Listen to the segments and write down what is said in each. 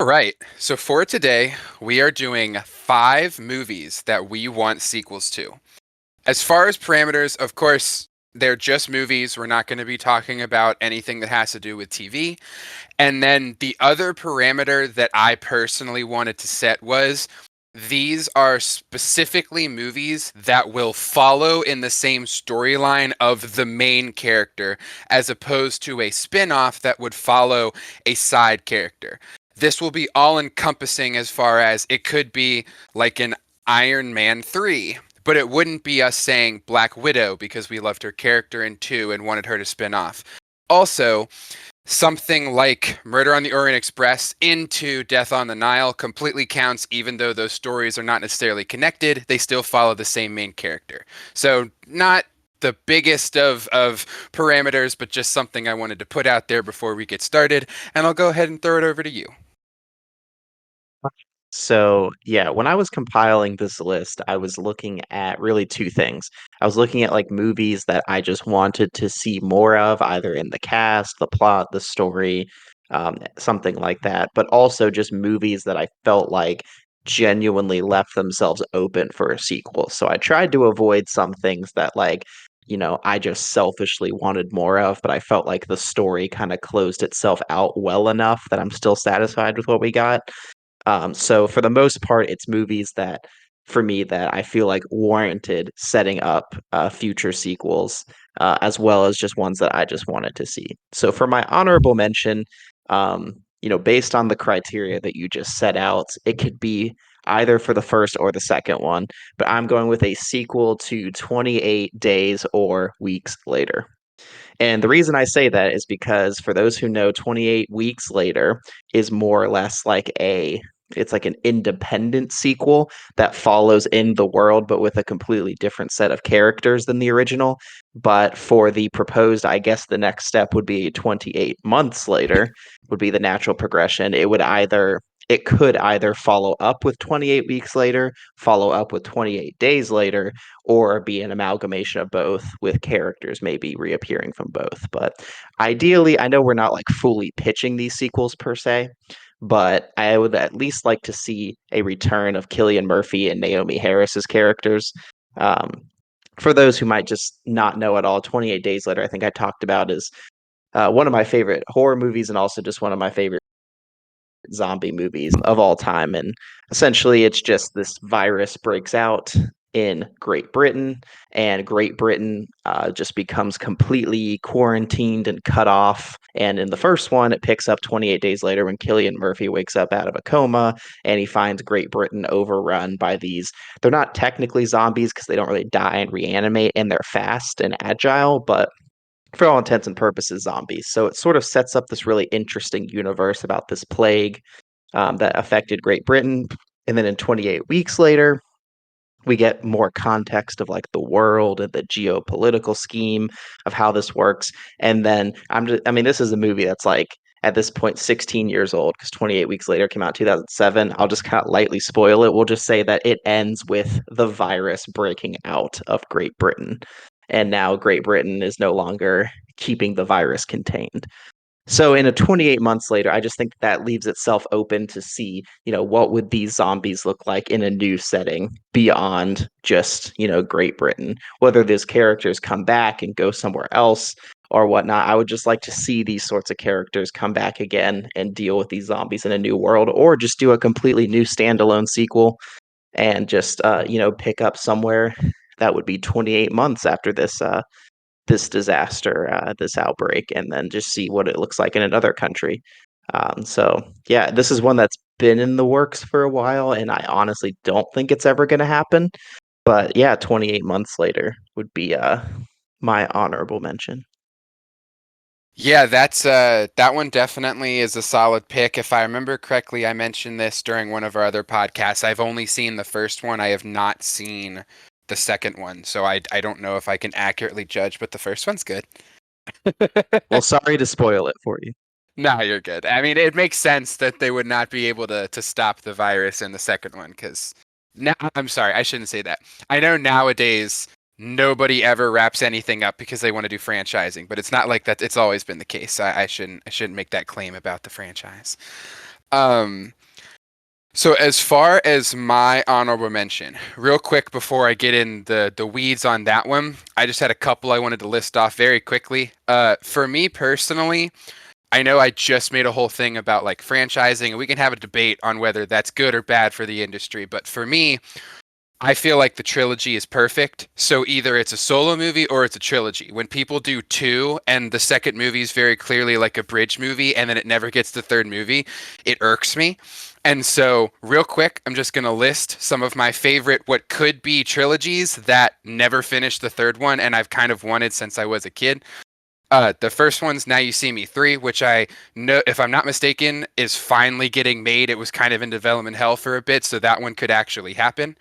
All right. So for today, we are doing 5 movies that we want sequels to. As far as parameters, of course, they're just movies. We're not going to be talking about anything that has to do with TV. And then the other parameter that I personally wanted to set was these are specifically movies that will follow in the same storyline of the main character, as opposed to a spin off that would follow a side character. This will be all encompassing as far as it could be like an Iron Man 3, but it wouldn't be us saying Black Widow because we loved her character in 2 and wanted her to spin off. Also, something like Murder on the Orient Express into Death on the Nile completely counts, even though those stories are not necessarily connected. They still follow the same main character. So, not the biggest of parameters, but just something I wanted to put out there before we get started. And I'll go ahead and throw it over to you. So, yeah, when I was compiling this list, I was looking at really two things. I was looking at like movies that I just wanted to see more of, either in the cast, the plot, the story, something like that, but also just movies that I felt like genuinely left themselves open for a sequel. So I tried to avoid some things that I just selfishly wanted more of, but I felt like the story kind of closed itself out well enough that I'm still satisfied with what we got. So for the most part, it's movies that, for me, that I feel like warranted setting up future sequels, as well as just ones that I just wanted to see. So for my honorable mention, based on the criteria that you just set out, it could be either for the first or the second one, but I'm going with a sequel to 28 Days or Weeks Later. And the reason I say that is because for those who know, 28 Weeks Later is more or less like it's like an independent sequel that follows in the world, but with a completely different set of characters than the original. But for the proposed, I guess the next step would be 28 months later, would be the natural progression. It could either follow up with 28 weeks later, follow up with 28 days later, or be an amalgamation of both with characters maybe reappearing from both. But ideally, I know we're not like fully pitching these sequels per se, but I would at least like to see a return of Killian Murphy and Naomi Harris's characters. Um, for those who might just not know at all, 28 Days Later, I think I talked about, is one of my favorite horror movies and also just one of my favorite zombie movies of all time. And essentially, it's just this virus breaks out in Great Britain, and Great Britain just becomes completely quarantined and cut off. And in the first one, it picks up 28 days later when Killian Murphy wakes up out of a coma and he finds Great Britain overrun by these. They're not technically zombies because they don't really die and reanimate, and they're fast and agile, but for all intents and purposes, zombies. So it sort of sets up this really interesting universe about this plague that affected Great Britain. And then in 28 weeks later, we get more context of like the world and the geopolitical scheme of how this works. And then I mean, this is a movie that's like at this point 16 years old because 28 weeks later came out 2007. I'll just kind of lightly spoil it. We'll just say that it ends with the virus breaking out of Great Britain. And now Great Britain is no longer keeping the virus contained. So in a 28 months later, I just think that leaves itself open to see, what would these zombies look like in a new setting beyond just, Great Britain, whether those characters come back and go somewhere else or whatnot. I would just like to see these sorts of characters come back again and deal with these zombies in a new world, or just do a completely new standalone sequel and just, pick up somewhere that would be 28 months after this disaster, this outbreak, and then just see what it looks like in another country. So yeah, this is one that's been in the works for a while, and I honestly don't think it's ever going to happen. But yeah, 28 months later would be my honorable mention. Yeah, that one definitely is a solid pick. If I remember correctly, I mentioned this during one of our other podcasts. I've only seen the first one. I have not seen the second one, so I don't know if I can accurately judge, but the first one's good. Well, sorry to spoil it for you. No, you're good. I mean, it makes sense that they would not be able to stop the virus in the second one because now I'm sorry, I shouldn't say that. I know nowadays nobody ever wraps anything up because they want to do franchising, but it's not like that. It's always been the case. I shouldn't make that claim about the franchise. Um, so as far as my honorable mention, real quick before I get in the weeds on that one, I just had a couple I wanted to list off very quickly. For me personally, I know I just made a whole thing about like franchising, and we can have a debate on whether that's good or bad for the industry. But for me, I feel like the trilogy is perfect. So either it's a solo movie or it's a trilogy. When people do two and the second movie is very clearly like a bridge movie and then it never gets the third movie, it irks me. And so, real quick, I'm just going to list some of my favorite, what could be trilogies that never finished the third one, and I've kind of wanted since I was a kid. The first one's Now You See Me 3, which I know, if I'm not mistaken, is finally getting made. It was kind of in development hell for a bit, so that one could actually happen.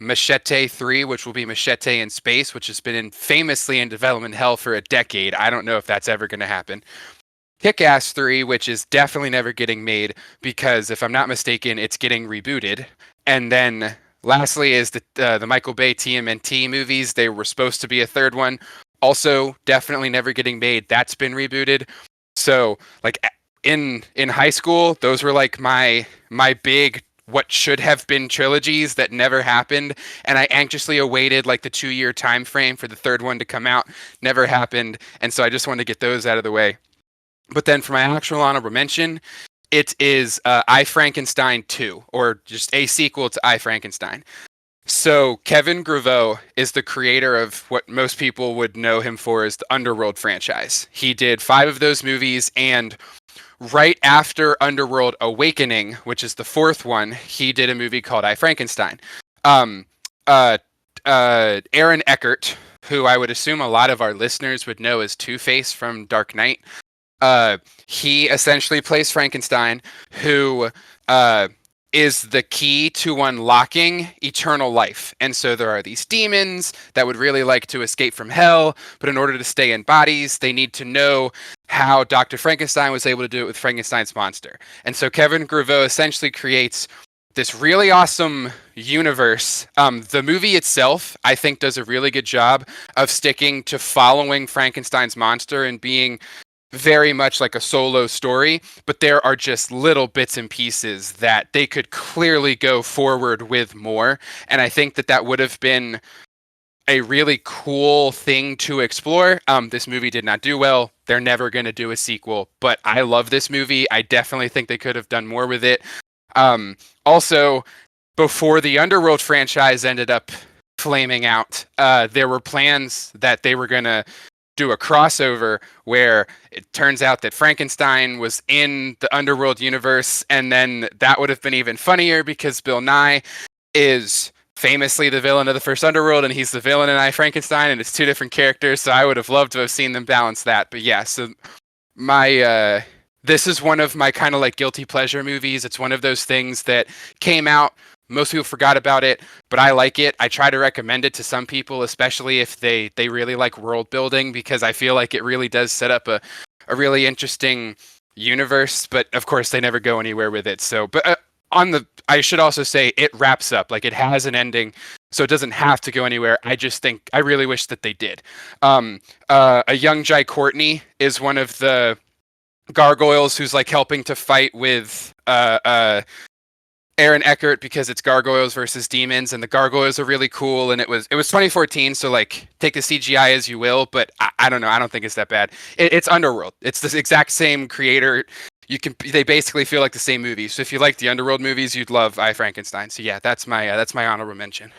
Machete 3, which will be Machete in Space, which has been famously in development hell for a decade. I don't know if that's ever going to happen. Kick Ass 3, which is definitely never getting made because, if I'm not mistaken, it's getting rebooted. And then lastly is the Michael Bay TMNT movies. They were supposed to be a third one. Also, definitely never getting made. That's been rebooted. So, like in high school, those were like my big what should have been trilogies that never happened, and I anxiously awaited like the 2 year time frame for the third one to come out. Never happened, and so I just wanted to get those out of the way. But then for my actual honorable mention, it is I Frankenstein 2, or just a sequel to I Frankenstein. So Kevin Graveau is the creator of what most people would know him for as the Underworld franchise. He did 5 of those movies, and right after Underworld Awakening, which is the fourth one, he did a movie called I Frankenstein. Um, uh, Aaron Eckert, who I would assume a lot of our listeners would know as Two-Face from Dark Knight, uh, he essentially plays Frankenstein, who uh, is the key to unlocking eternal life. And so there are these demons that would really like to escape from hell, but in order to stay in bodies, they need to know how Dr. Frankenstein was able to do it with Frankenstein's monster. And so Kevin Graveau essentially creates this really awesome universe. The movie itself, I think, does a really good job of sticking to following Frankenstein's monster and being very much like a solo story, but there are just little bits and pieces that they could clearly go forward with more. And I think that that would have been a really cool thing to explore. This movie did not do well. They're never going to do a sequel, but I love this movie. I definitely think they could have done more with it. Also, before the Underworld franchise ended up flaming out, there were plans that they were going to do a crossover where it turns out that Frankenstein was in the Underworld universe, and then that would have been even funnier because Bill Nye is famously the villain of the first Underworld, and he's the villain in I Frankenstein, and it's two different characters. So I would have loved to have seen them balance that. But yeah, so my this is one of my kind of like guilty pleasure movies. It's one of those things that came out. Most people forgot about it, but I like it. I try to recommend it to some people, especially if they really like world building, because I feel like it really does set up a really interesting universe. But of course, they never go anywhere with it. So, but I should also say it wraps up. Like it has an ending, so it doesn't have to go anywhere. I just think I really wish that they did. A young Jai Courtney is one of the gargoyles who's like helping to fight with Aaron Eckert because it's gargoyles versus demons, and the gargoyles are really cool. And it was 2014, so like take the CGI as you will, but I don't know. I don't think it's that bad. It's Underworld. It's the exact same creator. They basically feel like the same movie. So if you like the Underworld movies, you'd love I Frankenstein. So yeah, that's my honorable mention.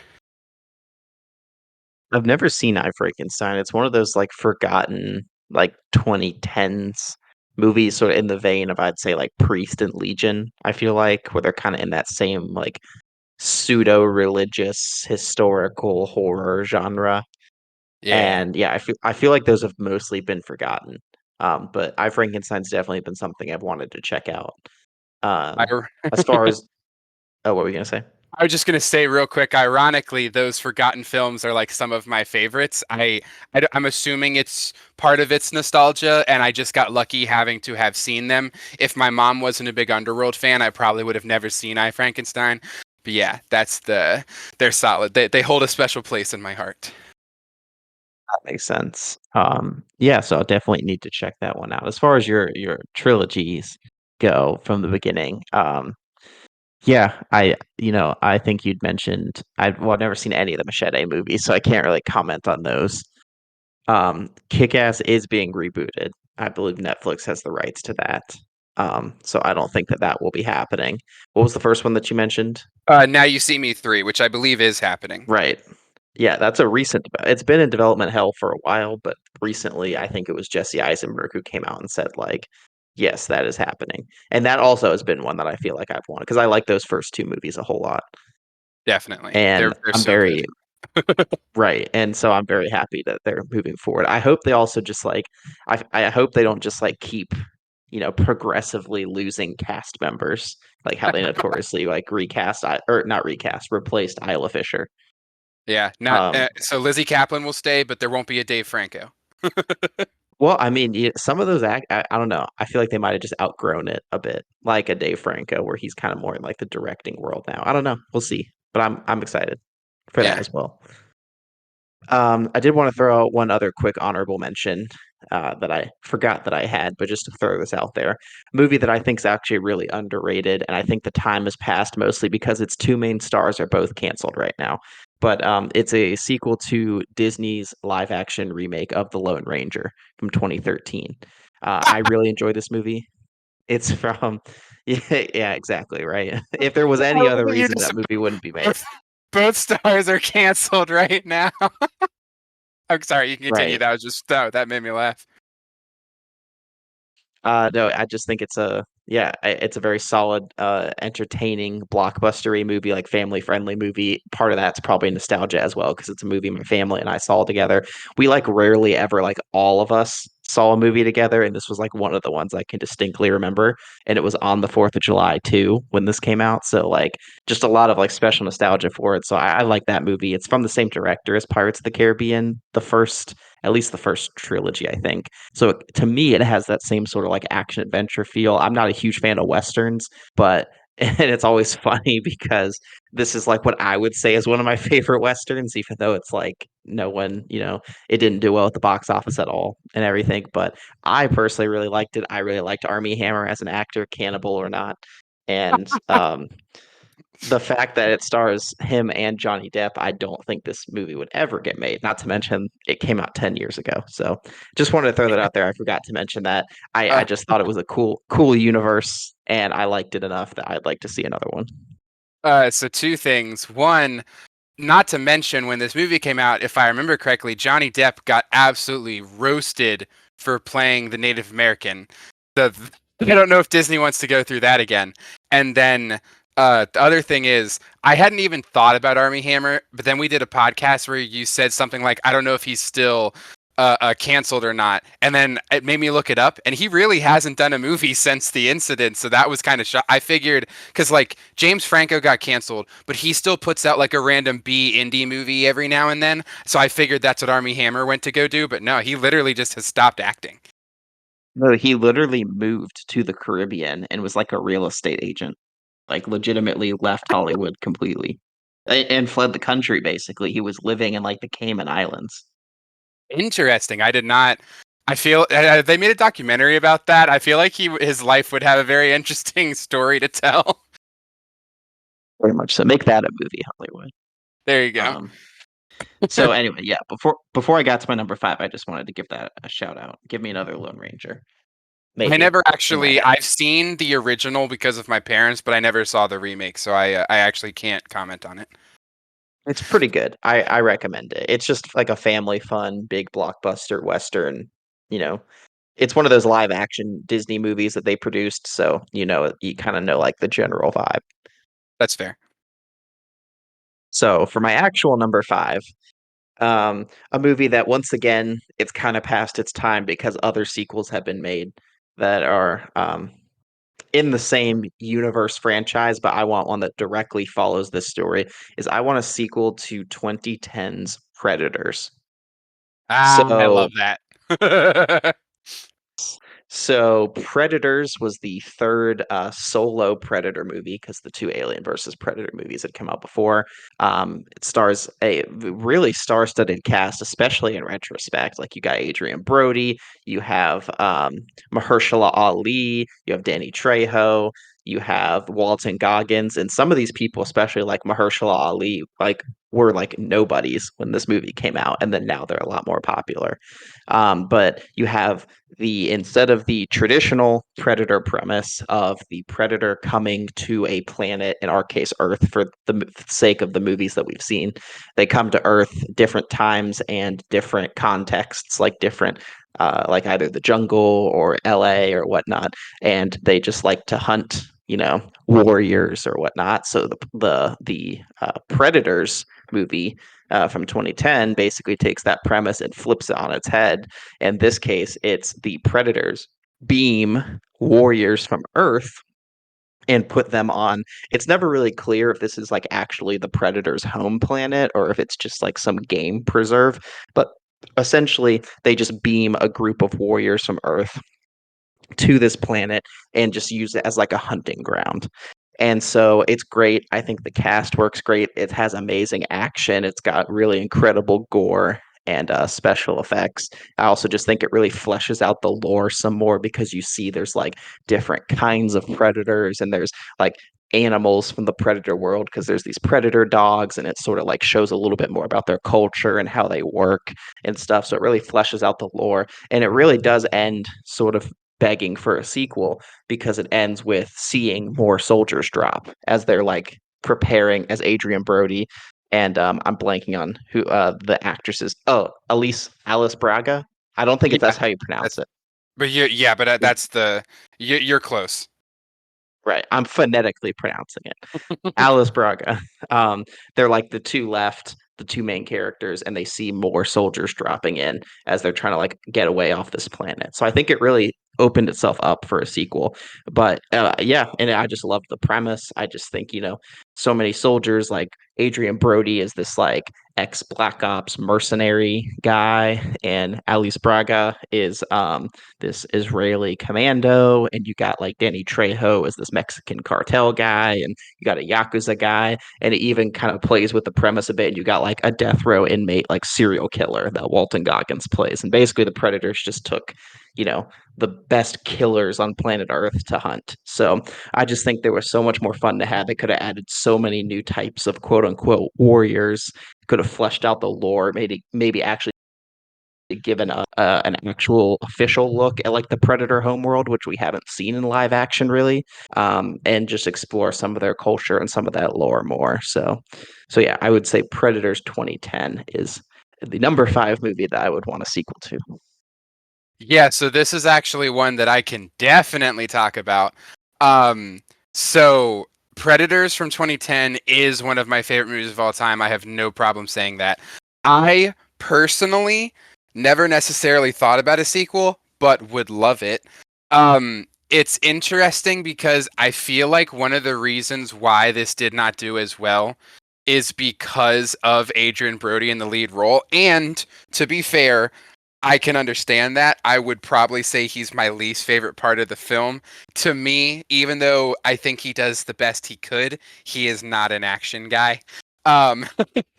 I've never seen I Frankenstein. It's one of those like forgotten like 2010s movies, sort of in the vein of I'd say like Priest and Legion. I feel like where they're kind of in that same like pseudo religious historical horror genre. Yeah, And yeah, I feel like those have mostly been forgotten. But I Frankenstein's definitely been something I've wanted to check out. I Um, as far as what were we gonna say? I was just gonna say real quick. Ironically, those forgotten films are like some of my favorites. I'm assuming it's part of its nostalgia, and I just got lucky having to have seen them. If my mom wasn't a big Underworld fan, I probably would have never seen I Frankenstein. But yeah, they're solid. They hold a special place in my heart. That makes sense. Yeah, so I'll definitely need to check that one out. As far as your trilogies, go from the beginning. Yeah, I think you'd mentioned I've never seen any of the Machete movies, so I can't really comment on those. Kick-Ass is being rebooted. I believe Netflix has the rights to that. So I don't think that that will be happening. What was the first one that you mentioned? Now You See Me 3, which I believe is happening. Right. Yeah, that's a recent. It's been in development hell for a while, but recently I think it was Jesse Eisenberg who came out and said like, yes, that is happening. And that also has been one that I feel like I've wanted because I like those first two movies a whole lot. Definitely. And They're I'm so good. very right. And so I'm very happy that they're moving forward. I hope they also just like I hope they don't just like keep, progressively losing cast members, like how they notoriously like or not recast, replaced Isla Fisher. Yeah, not Um, so Lizzie Kaplan will stay, but there won't be a Dave Franco. well, I mean, some of those I don't know. I feel like they might have just outgrown it a bit, like a Dave Franco, where he's kind of more in like the directing world now. I don't know. We'll see. But I'm excited for that Yeah. as well. I did want to throw out one other quick honorable mention that I forgot that I had, but just to throw this out there, a movie that I think is actually really underrated, and I think the time has passed mostly because its two main stars are both canceled right now. But it's a sequel to Disney's live-action remake of The Lone Ranger from 2013. I really enjoy this movie. It's from, yeah, exactly, right. If there was I any love other that you reason just that movie wouldn't be made, both stars are canceled right now. I'm sorry, you can continue. right? That was just that made me laugh. No, I just think it's a very solid, entertaining, blockbustery movie, like family friendly movie. Part of that's probably nostalgia as well because it's a movie my family and I saw together. We like rarely ever like all of us saw a movie together, and this was like one of the ones I can distinctly remember. And it was on the 4th of July too when this came out, so like just a lot of like special nostalgia for it. So I like that movie. It's from the same director as Pirates of the Caribbean, at least the first trilogy, I think. So to me, it has that same sort of like action adventure feel. I'm not a huge fan of westerns, but and it's always funny because this is like what I would say is one of my favorite westerns, even though it's like no one, it didn't do well at the box office at all and everything. But I personally really liked it. I really liked Army Hammer as an actor, cannibal or not. And the fact that it stars him and Johnny Depp, I don't think this movie would ever get made. Not to mention it came out 10 years ago. So just wanted to throw that out there. I forgot to mention that. I Uh, just thought it was a cool universe and I liked it enough that I'd like to see another one. so two things. One, not to mention when this movie came out, if I remember correctly, Johnny Depp got absolutely roasted for playing the Native American. The I don't know if Disney wants to go through that again. And then the other thing is, I hadn't even thought about Army Hammer, but then we did a podcast where you said something like, "I don't know if he's still canceled or not," and then it made me look it up, and he really hasn't done a movie since the incident. So that was kind of I figured because like James Franco got canceled, but he still puts out like a random B indie movie every now and then. So I figured that's what Army Hammer went to go do, but no, he literally just has stopped acting. No, he literally moved to the Caribbean and was like a real estate agent, like legitimately left Hollywood completely and fled the country basically. He was living in like the Cayman Islands. Interesting. I did not. I feel they made a documentary about that. I feel like his life would have a very interesting story to tell. Very much so. Make that a movie, Hollywood. There you go. Um, So anyway, yeah, before I got to my number five, I just wanted to give that a shout out. Give me another Lone Ranger. I Maybe never in my actually. head. I've seen the original because of my parents, but I never saw the remake, so I actually can't comment on it. It's pretty good. I recommend it. It's just like a family fun, big blockbuster Western, you know. It's one of those live action Disney movies that they produced, so you kind of know like the general vibe. That's fair. So for my actual number five, a movie that once again it's kind of past its time because other sequels have been made that are in the same universe franchise, but I want one that directly follows this story. Is I want a sequel to 2010's Predators. Ah, I So love that. So Predators was the third solo Predator movie because the two Alien versus Predator movies had come out before. It stars a really star-studded cast, especially in retrospect. Like you got Adrian Brody, you have Mahershala Ali, you have Danny Trejo, you have Walton Goggins, and some of these people, especially like Mahershala Ali, like were like nobodies when this movie came out, and then now they're a lot more popular. But you have the instead of the traditional predator premise of the predator coming to a planet, in our case Earth for the sake of the movies that we've seen, they come to Earth different times and different contexts, like different like either the jungle or LA or whatnot, and they just like to hunt, warriors or whatnot. So the Predators movie from 2010 basically takes that premise and flips it on its head. In this case, it's the Predators beam warriors from Earth and put them on. It's never really clear if this is like actually the Predator's home planet or if it's just like some game preserve, but essentially they just beam a group of warriors from Earth to this planet and just use it as like a hunting ground. And so it's great. I think the cast works great. It has amazing action. It's got really incredible gore and special effects. I also just think it really fleshes out the lore some more because you see there's like different kinds of predators and there's like animals from the predator world because there's these predator dogs and it sort of like shows a little bit more about their culture and how they work and stuff. So it really fleshes out the lore and it really does end sort of begging for a sequel because it ends with seeing more soldiers drop as they're like preparing as Adrian Brody and I'm blanking on who the actress is. Oh, Alice Braga. I don't think Yeah, that's how you pronounce that's it. but yeah, but Is that's you're close. right. I'm phonetically pronouncing it. Alice Braga. Um, they're like the two left, the two main characters, and they see more soldiers dropping in as they're trying to like get away off this planet. So I think it really opened itself up for a sequel. But yeah, and I just loved the premise. I just think so many soldiers like Adrian Brody is this like ex Black Ops mercenary guy, and Alice Braga is this Israeli commando, and you got like Danny Trejo as this Mexican cartel guy, and you got a Yakuza guy, and it even kind of plays with the premise a bit. And you got like a death row inmate, like serial killer that Walton Goggins plays. And basically, the Predators just took, you know, the best killers on planet Earth to hunt. So I just think there was so much more fun to have. It could have added so many new types of quote unquote warriors, could have fleshed out the lore, maybe actually given an actual official look at like the Predator homeworld, which we haven't seen in live action really, and just explore some of their culture and some of that lore more. So yeah, I would say Predators 2010 is the number five movie that I would want a sequel to. Yeah, so this is actually one that I can definitely talk about. Um, so Predators from 2010 is one of my favorite movies of all time. I have no problem saying that. I personally never necessarily thought about a sequel, but would love it. It's interesting because I feel like one of the reasons why this did not do as well is because of Adrian Brody in the lead role. And to be fair, I can understand that. I would probably say he's my least favorite part of the film. To me, even though I think he does the best he could, he is not an action guy. Um,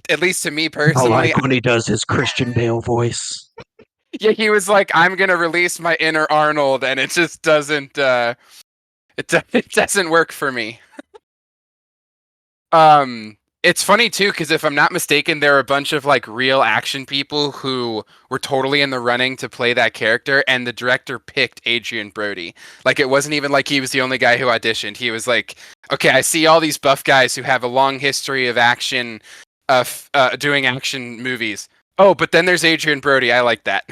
at least to me I personally. like when he does his Christian Bale voice. Yeah, he was like, "I'm gonna release my inner Arnold," and it just doesn't. It doesn't work for me. It's funny too because if I'm not mistaken, there are a bunch of like real action people who were totally in the running to play that character, and the director picked Adrian Brody. Like it wasn't even like he was the only guy who auditioned. He was like, "Okay, I see all these buff guys who have a long history of action, doing action movies. Oh, but then there's Adrian Brody. I like that."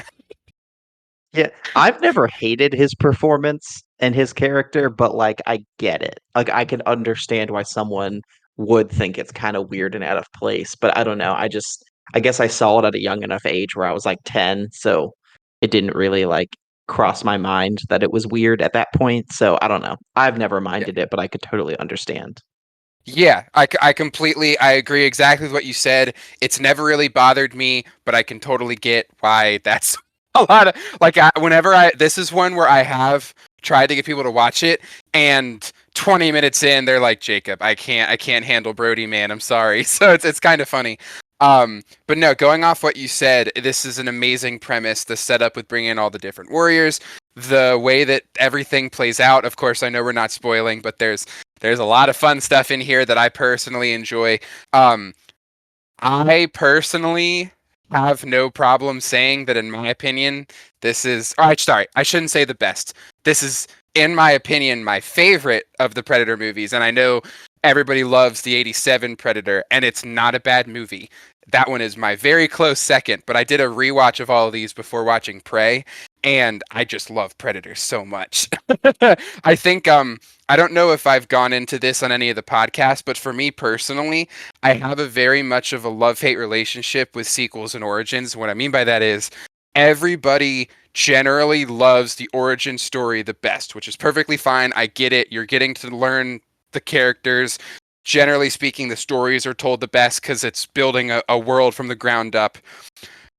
Yeah, I've never hated his performance and his character, but like I get it. Like I can understand why someone would think it's kind of weird and out of place, but I don't know. I guess I saw it at a young enough age where I was like 10, so it didn't really like cross my mind that it was weird at that point. So I don't know. I've never Yeah. minded it, but I could totally understand. Yeah, I completely I agree exactly with what you said. It's never really bothered me, but I can totally get why that's a lot of like whenever this is one where I have tried to get people to watch it, and 20 minutes in they're like, Jacob, I can't handle Brody, man, I'm sorry. So it's kind of funny. But no, going off what you said, this is an amazing premise. The setup with bringing in all the different warriors, the way that everything plays out. Of course, I know we're not spoiling, but there's a lot of fun stuff in here that I personally enjoy. Um, I personally have no problem saying that, in my opinion, this is. All right, sorry, I shouldn't say the best. This is, in my opinion, my favorite of the Predator movies, and I know everybody loves the '87 Predator, and it's not a bad movie. That one is my very close second, but I did a rewatch of all of these before watching Prey, and I just love Predator so much. I think I don't know if I've gone into this on any of the podcasts, but for me personally, I have a very much of a love-hate relationship with sequels and origins. What I mean by that is everybody generally loves the origin story the best, which is perfectly fine. I get it. You're getting to learn the characters. Generally speaking, the stories are told the best because it's building a world from the ground up.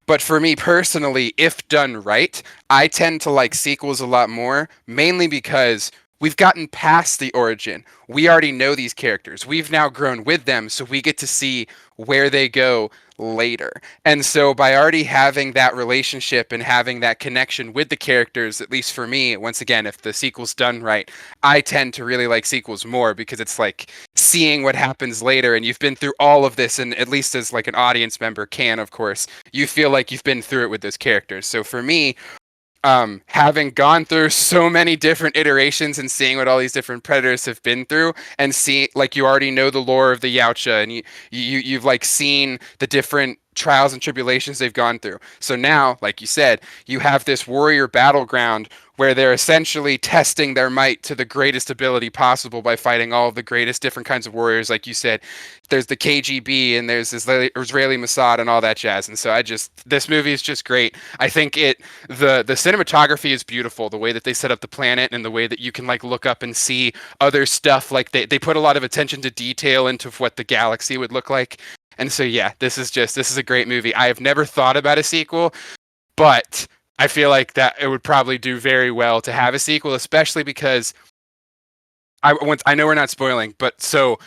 But for me personally, if done right, I tend to like sequels a lot more, mainly because we've gotten past the origin. We already know these characters. We've now grown with them, so we get to see where they go later. And so by already having that relationship and having that connection with the characters, at least for me, once again, if the sequel's done right, I tend to really like sequels more because it's like seeing what happens later, and you've been through all of this, and at least as like an audience member can, of course, you feel like you've been through it with those characters. So for me, having gone through so many different iterations and seeing what all these different predators have been through, and see, like, you already know the lore of the Yautja, and you've like seen the different trials and tribulations they've gone through. So now, like you said, you have this warrior battleground where they're essentially testing their might to the greatest ability possible by fighting all of the greatest different kinds of warriors. Like you said, there's the KGB and there's Israeli Mossad and all that jazz. And so this movie is just great. I think the cinematography is beautiful. The way that they set up the planet and the way that you can like look up and see other stuff. Like they put a lot of attention to detail into what the galaxy would look like. And so yeah, this is a great movie. I have never thought about a sequel, but I feel like that it would probably do very well to have a sequel, especially because I know we're not spoiling, but so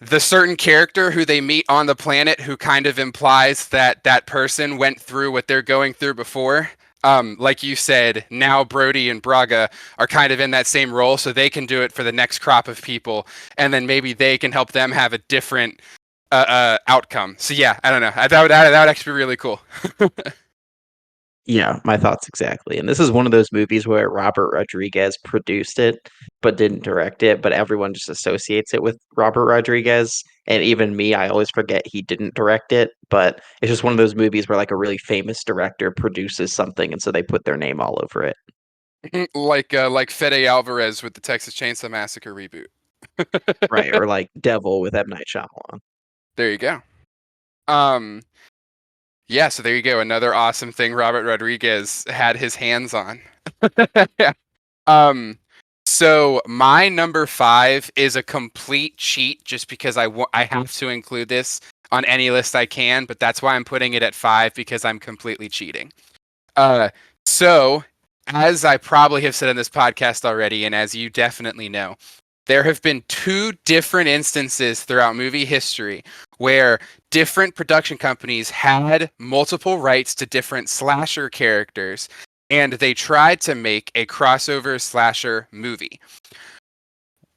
the certain character who they meet on the planet who kind of implies that that person went through what they're going through before. Like you said, now Brody and Braga are kind of in that same role, so they can do it for the next crop of people, and then maybe they can help them have a different outcome. So yeah, I don't know. That would actually be really cool. Yeah, my thoughts exactly. And this is one of those movies where Robert Rodriguez produced it, but didn't direct it, but everyone just associates it with Robert Rodriguez. And even me, I always forget he didn't direct it, but it's just one of those movies where like a really famous director produces something and so they put their name all over it. Like Fede Alvarez with the Texas Chainsaw Massacre reboot. Right, or like Devil with M. Night Shyamalan. There you go. Um, yeah, so there you go. Another awesome thing Robert Rodriguez had his hands on. Um, so my number 5 is a complete cheat just because I have to include this on any list I can, but that's why I'm putting it at 5 because I'm completely cheating. Uh, so as I probably have said in this podcast already, and as you definitely know, there have been 2 different instances throughout movie history where different production companies had multiple rights to different slasher characters, and they tried to make a crossover slasher movie.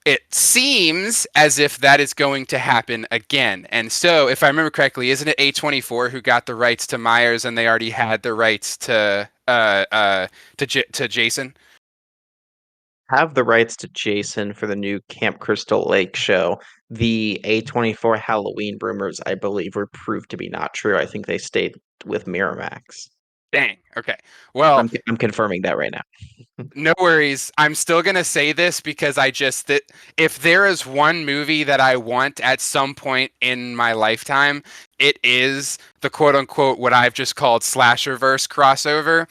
It seems as if that is going to happen again. And so, if I remember correctly, isn't it A24 who got the rights to Myers, and they already had the rights to Jason? Have the rights to Jason for the new Camp Crystal Lake show. The A24 Halloween rumors, I believe, were proved to be not true. I think they stayed with Miramax. Dang. Okay. Well, I'm confirming that right now. no worries. I'm still gonna say this because that if there is one movie that I want at some point in my lifetime, it is the quote unquote what I've just called slasherverse crossover.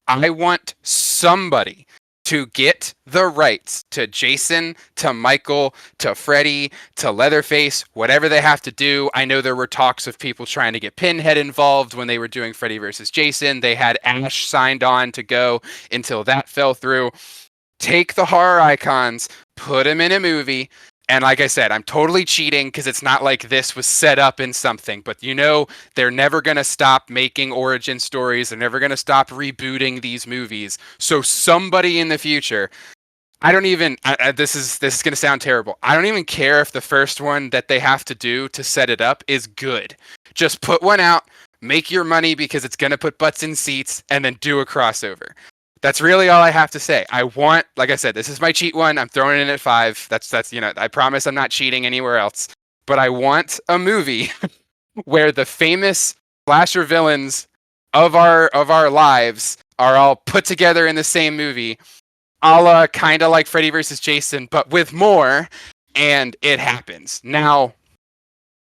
I want somebody to get the rights to Jason, to Michael, to Freddy, to Leatherface, whatever they have to do. I know there were talks of people trying to get Pinhead involved when they were doing Freddy versus Jason. They had Ash signed on to go until that fell through. Take the horror icons, put them in a movie. And like I said, I'm totally cheating because it's not like this was set up in something. But they're never going to stop making origin stories. They're never going to stop rebooting these movies. So somebody in the future, I don't even. This is going to sound terrible. I don't even care if the first one that they have to do to set it up is good. Just put one out, make your money because it's going to put butts in seats, and then do a crossover. That's really all I have to say. Like I said, this is my cheat one. I'm throwing it in at 5. That's I promise I'm not cheating anywhere else. But I want a movie where the famous slasher villains of our lives are all put together in the same movie, a la kind of like Freddy versus Jason, but with more, and it happens. Now,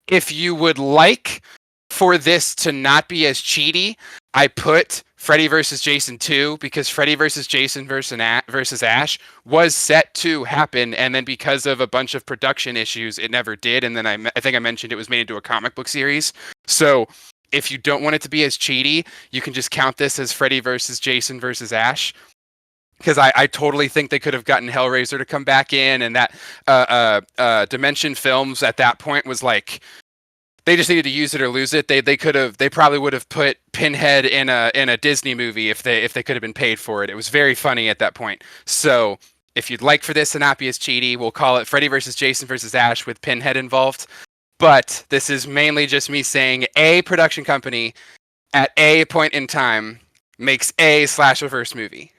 if you would like for this to not be as cheaty, I put Freddy vs. Jason 2 because Freddy vs. Jason versus Ash was set to happen, and then because of a bunch of production issues, it never did. And then I think I mentioned it was made into a comic book series. So if you don't want it to be as cheaty, you can just count this as Freddy vs. Jason versus Ash. Because I totally think they could have gotten Hellraiser to come back in, and that Dimension Films at that point was like, they just needed to use it or lose it. They probably would have put Pinhead in a Disney movie if they could have been paid for it. It was very funny at that point. So if you'd like for this to not be as cheaty, we'll call it Freddy versus Jason versus Ash with Pinhead involved. But this is mainly just me saying a production company at a point in time makes a slasher-verse movie.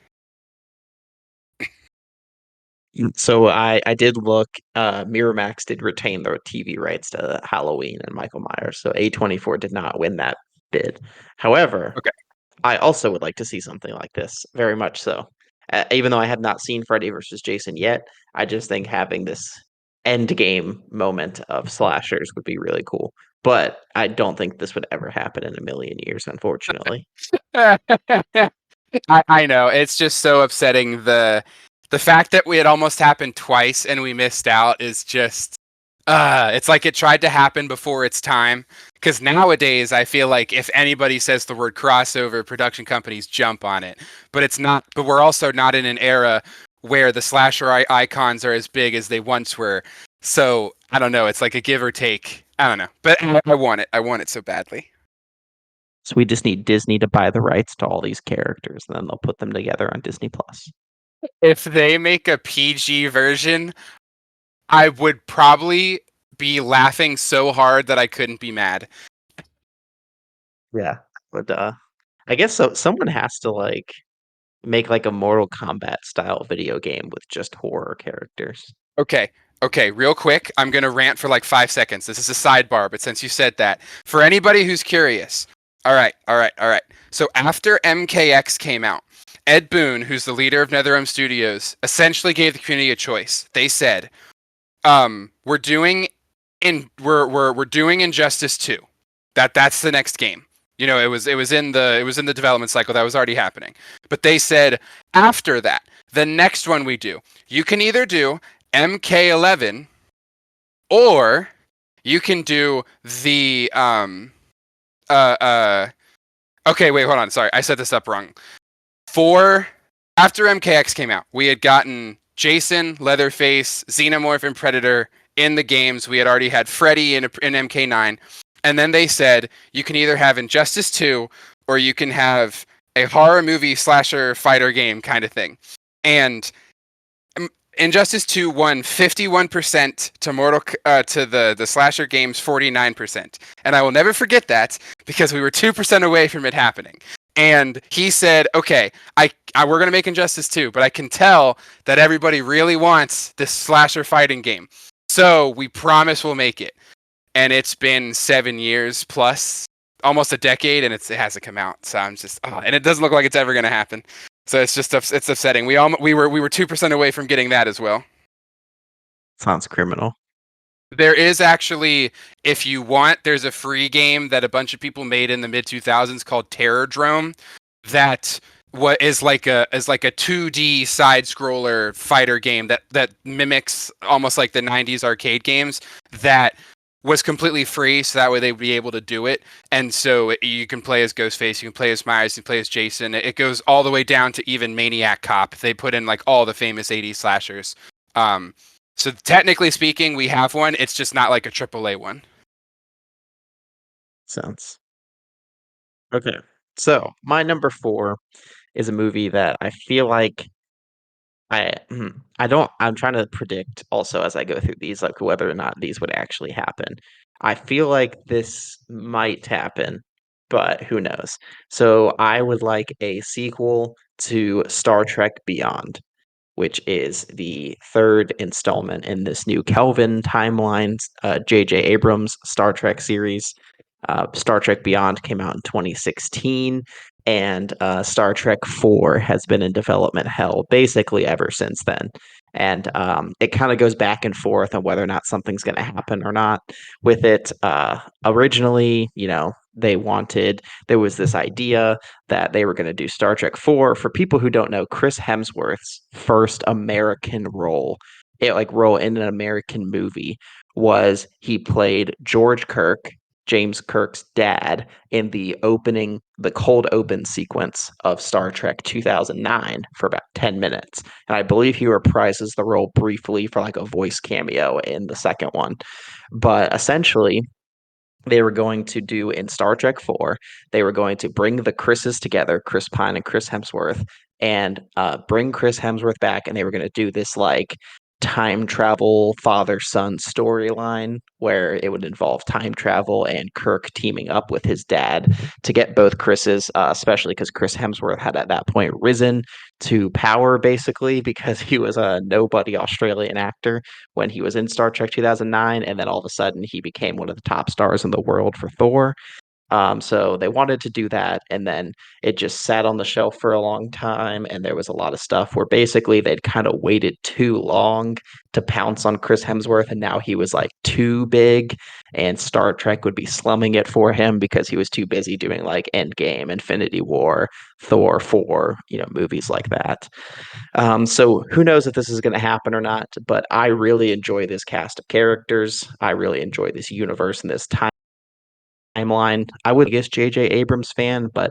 So I did look. Miramax did retain the TV rights to Halloween and Michael Myers, so A24 did not win that bid. However, Okay. I also would like to see something like this, very much so. Even though I have not seen Freddy versus Jason yet, I just think having this end game moment of slashers would be really cool. But I don't think this would ever happen in a million years, unfortunately. I know, it's just so upsetting. The fact that it almost happened twice and we missed out is just it's like it tried to happen before its time. Because nowadays I feel like if anybody says the word crossover, production companies jump on it. But it's not. But we're also not in an era where the slasher icons are as big as they once were. So I don't know. It's like a give or take. I don't know. But I want it. I want it so badly. So we just need Disney to buy the rights to all these characters, and then they'll put them together on Disney Plus. If they make a PG version, I would probably be laughing so hard that I couldn't be mad. Yeah, but I guess so. Someone has to make like a Mortal Kombat style video game with just horror characters. Okay, okay, real quick, I'm gonna rant for like 5 seconds. This is a sidebar, but since you said that, for anybody who's curious, all right. So after MKX came out, Ed Boon, who's the leader of NetherRealm Studios, essentially gave the community a choice. They said, we're doing Injustice 2. That's the next game. It was in the development cycle that was already happening. But they said after that, the next one we do, you can either do MK11 or you can do the okay, wait, hold on. Sorry, I set this up wrong. After MKX came out, we had gotten Jason, Leatherface, Xenomorph, and Predator in the games. We had already had Freddy in MK9. And then they said you can either have Injustice 2 or you can have a horror movie slasher fighter game kind of thing. And Injustice 2 won 51% to the slasher games 49%. And I will never forget that because we were 2% away from it happening. And he said, okay, we're going to make Injustice 2, but I can tell that everybody really wants this slasher fighting game. So we promise we'll make it. And it's been 7 years plus, almost a decade, and it hasn't come out. So I'm just, and it doesn't look like it's ever going to happen. So it's just it's upsetting. We were 2% away from getting that as well. Sounds criminal. There is actually, if you want, there's a free game that a bunch of people made in the mid 2000s called Terror Drome that what is like a 2D side scroller fighter game that mimics almost like the 90s arcade games that was completely free, so that way they'd be able to do it. And so you can play as Ghostface, you can play as Myers, you can play as Jason. It goes all the way down to even Maniac Cop. They put in like all the famous 80s slashers. Um, so technically speaking, we have one. It's just not like a AAA one. Sense. Okay. So my number four is a movie that I feel like I don't I'm trying to predict also as I go through these, like whether or not these would actually happen. I feel like this might happen, but who knows? So I would like a sequel to Star Trek Beyond, which is the third installment in this new Kelvin timeline, J.J. Abrams Star Trek series. Star Trek Beyond came out in 2016, and Star Trek 4 has been in development hell basically ever since then. And it kind of goes back and forth on whether or not something's going to happen or not with it. Originally, there was this idea that they were going to do Star Trek 4. For people who don't know, Chris Hemsworth's first American role in an American movie was he played George Kirk, James Kirk's dad, in the cold open sequence of Star Trek 2009 for about 10 minutes. And I believe he reprises the role briefly for like a voice cameo in the second one. But essentially, they were going to do in Star Trek 4, they were going to bring the Chris's together, Chris Pine and Chris Hemsworth, and bring Chris Hemsworth back, and they were going to do this like time travel father son storyline where it would involve time travel and Kirk teaming up with his dad to get both Chris's, especially because Chris Hemsworth had at that point risen to power basically because he was a nobody Australian actor when he was in Star Trek 2009, and then all of a sudden he became one of the top stars in the world for Thor. So they wanted to do that, and then it just sat on the shelf for a long time, and there was a lot of stuff where basically they'd kind of waited too long to pounce on Chris Hemsworth, and now he was like too big, and Star Trek would be slumming it for him because he was too busy doing like Endgame, Infinity War, Thor 4, movies like that. So who knows if this is going to happen or not, but I really enjoy this cast of characters. I really enjoy this universe and this timeline. I would guess J.J. Abrams fan, but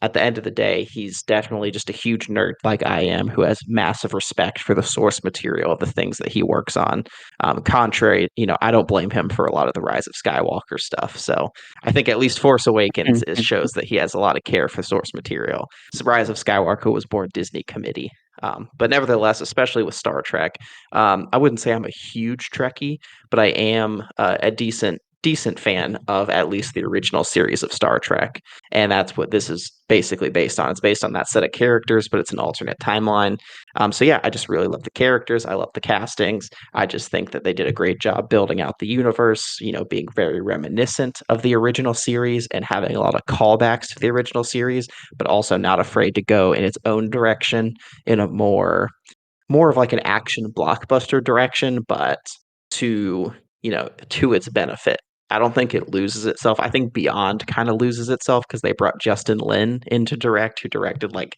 at the end of the day, he's definitely just a huge nerd like I am, who has massive respect for the source material of the things that he works on. Contrary, I don't blame him for a lot of the Rise of Skywalker stuff. So I think at least Force Awakens shows that he has a lot of care for source material. So Rise of Skywalker was more Disney committee. But nevertheless, especially with Star Trek, I wouldn't say I'm a huge Trekkie, but I am a decent fan of at least the original series of Star Trek. And that's what this is basically based on. It's based on that set of characters, but it's an alternate timeline. So yeah, I just really love the characters. I love the castings. I just think that they did a great job building out the universe, being very reminiscent of the original series and having a lot of callbacks to the original series, but also not afraid to go in its own direction in a more of like an action blockbuster direction, but to to its benefit. I don't think it loses itself. I think Beyond kind of loses itself because they brought Justin Lin in to direct, who directed like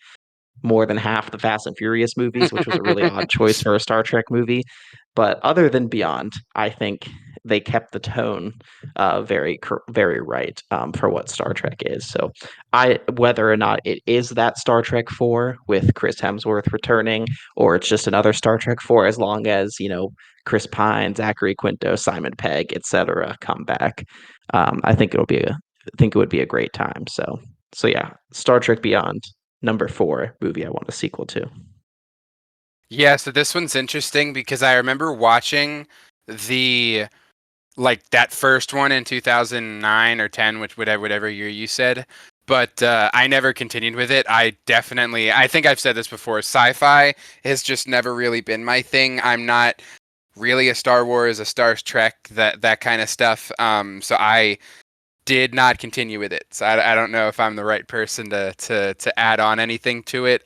more than half the Fast and Furious movies, which was a really odd choice for a Star Trek movie. But other than Beyond, I think they kept the tone very right for what Star Trek is. So, whether or not it is that Star Trek 4 with Chris Hemsworth returning, or it's just another Star Trek 4, as long as Chris Pine, Zachary Quinto, Simon Pegg, etc., come back, I think it would be a great time. So yeah, Star Trek Beyond, number four movie I want a sequel to. Yeah, so this one's interesting because I remember watching the like that first one in 2009 or 10, which whatever year you said, but I never continued with it. I think I've said this before, sci-fi has just never really been my thing. I'm not really a Star Wars, a Star Trek, that kind of stuff. So I did not continue with it. So I don't know if I'm the right person to add on anything to it.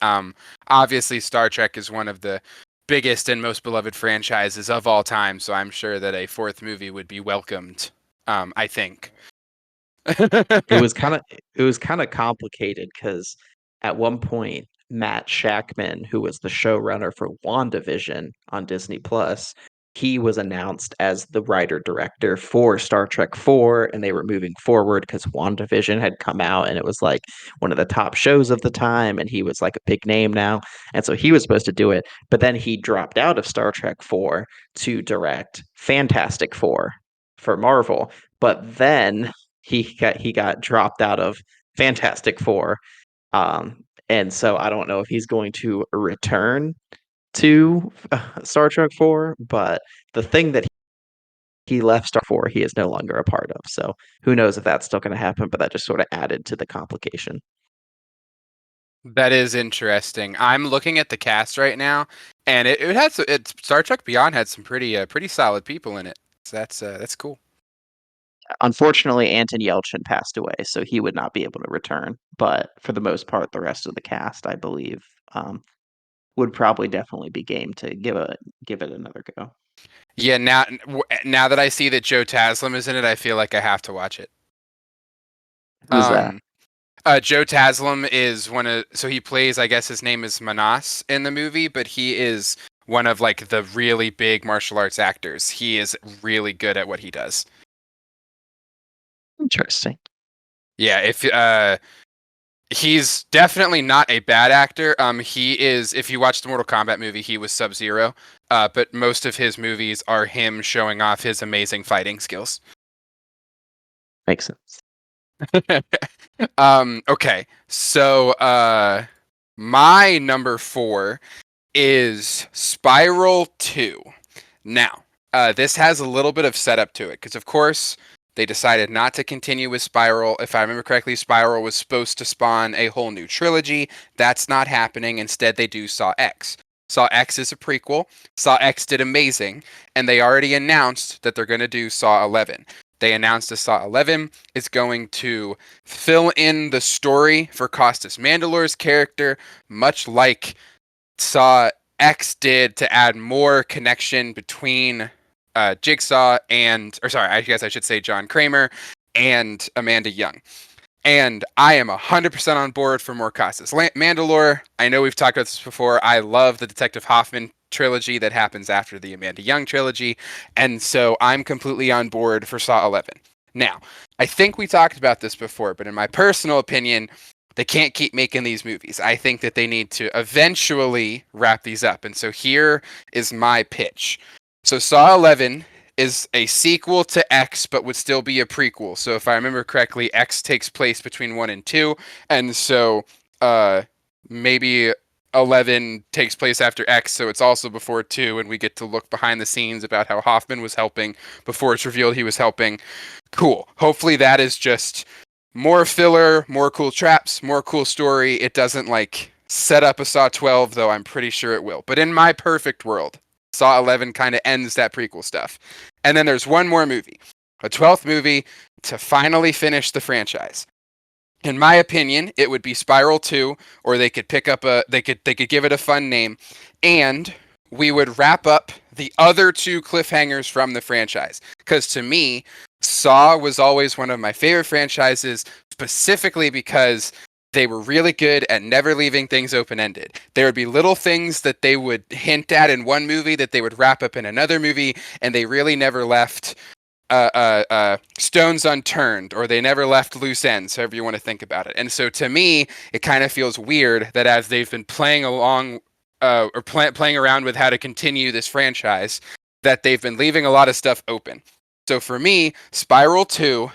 Obviously, Star Trek is one of the biggest and most beloved franchises of all time, so I'm sure that a fourth movie would be welcomed. I think. It was kind of complicated because at one point, Matt Shackman, who was the showrunner for WandaVision on Disney Plus, he was announced as the writer director for Star Trek 4, and they were moving forward because WandaVision had come out and it was like one of the top shows of the time, and he was like a big name now. And so he was supposed to do it, but then he dropped out of Star Trek 4 to direct Fantastic Four for Marvel. But then he got dropped out of Fantastic Four, and so I don't know if he's going to return to Star Trek 4, but the thing that he left Star 4, he is no longer a part of. So who knows if that's still going to happen, but that just sort of added to the complication. That is interesting. I'm looking at the cast right now, and it had Star Trek Beyond had some pretty solid people in it. So that's cool. Unfortunately, Anton Yelchin passed away, so he would not be able to return. But for the most part, the rest of the cast, I believe, would probably definitely be game to give it another go. Yeah, now that I see that Joe Taslim is in it, I feel like I have to watch it. Who's that? Um, Joe Taslim is so he plays, I guess his name is Manas in the movie, but he is one of like the really big martial arts actors. He is really good at what he does. Interesting. Yeah, if he's definitely not a bad actor. He is. If you watch the Mortal Kombat movie, he was Sub-Zero. But most of his movies are him showing off his amazing fighting skills. Makes sense. Okay, so my number 4 is Spiral 2. Now, this has a little bit of setup to it because, of course, they decided not to continue with Spiral. If I remember correctly, Spiral was supposed to spawn a whole new trilogy. That's not happening. Instead, they do Saw X. Saw X is a prequel. Saw X did amazing, and they already announced that they're going to do Saw 11. They announced that Saw 11 is going to fill in the story for Costas Mandalore's character, much like Saw X did, to add more connection between Jigsaw I guess I should say John Kramer and Amanda Young. And I am 100% on board for more Costas Mandalore. I know we've talked about this before. I love the Detective Hoffman trilogy that happens after the Amanda Young trilogy. And so I'm completely on board for Saw 11. Now, I think we talked about this before, but in my personal opinion, they can't keep making these movies. I think that they need to eventually wrap these up. And so here is my pitch. So Saw 11 is a sequel to X, but would still be a prequel. So if I remember correctly, X takes place between 1 and 2. And so maybe 11 takes place after X, so it's also before 2, and we get to look behind the scenes about how Hoffman was helping before it's revealed he was helping. Cool. Hopefully that is just more filler, more cool traps, more cool story. It doesn't like set up a Saw 12, though I'm pretty sure it will. But in my perfect world, Saw 11 kind of ends that prequel stuff. And then there's one more movie, a 12th movie to finally finish the franchise. In my opinion, it would be Spiral 2, or they could they could give it a fun name, and we would wrap up the other 2 cliffhangers from the franchise. Because to me, Saw was always one of my favorite franchises, specifically because they were really good at never leaving things open-ended. There would be little things that they would hint at in one movie that they would wrap up in another movie, and they really never left stones unturned, or they never left loose ends, however you want to think about it. And so to me, it kind of feels weird that as they've been playing along playing around with how to continue this franchise, that they've been leaving a lot of stuff open. So for me, Spiral 2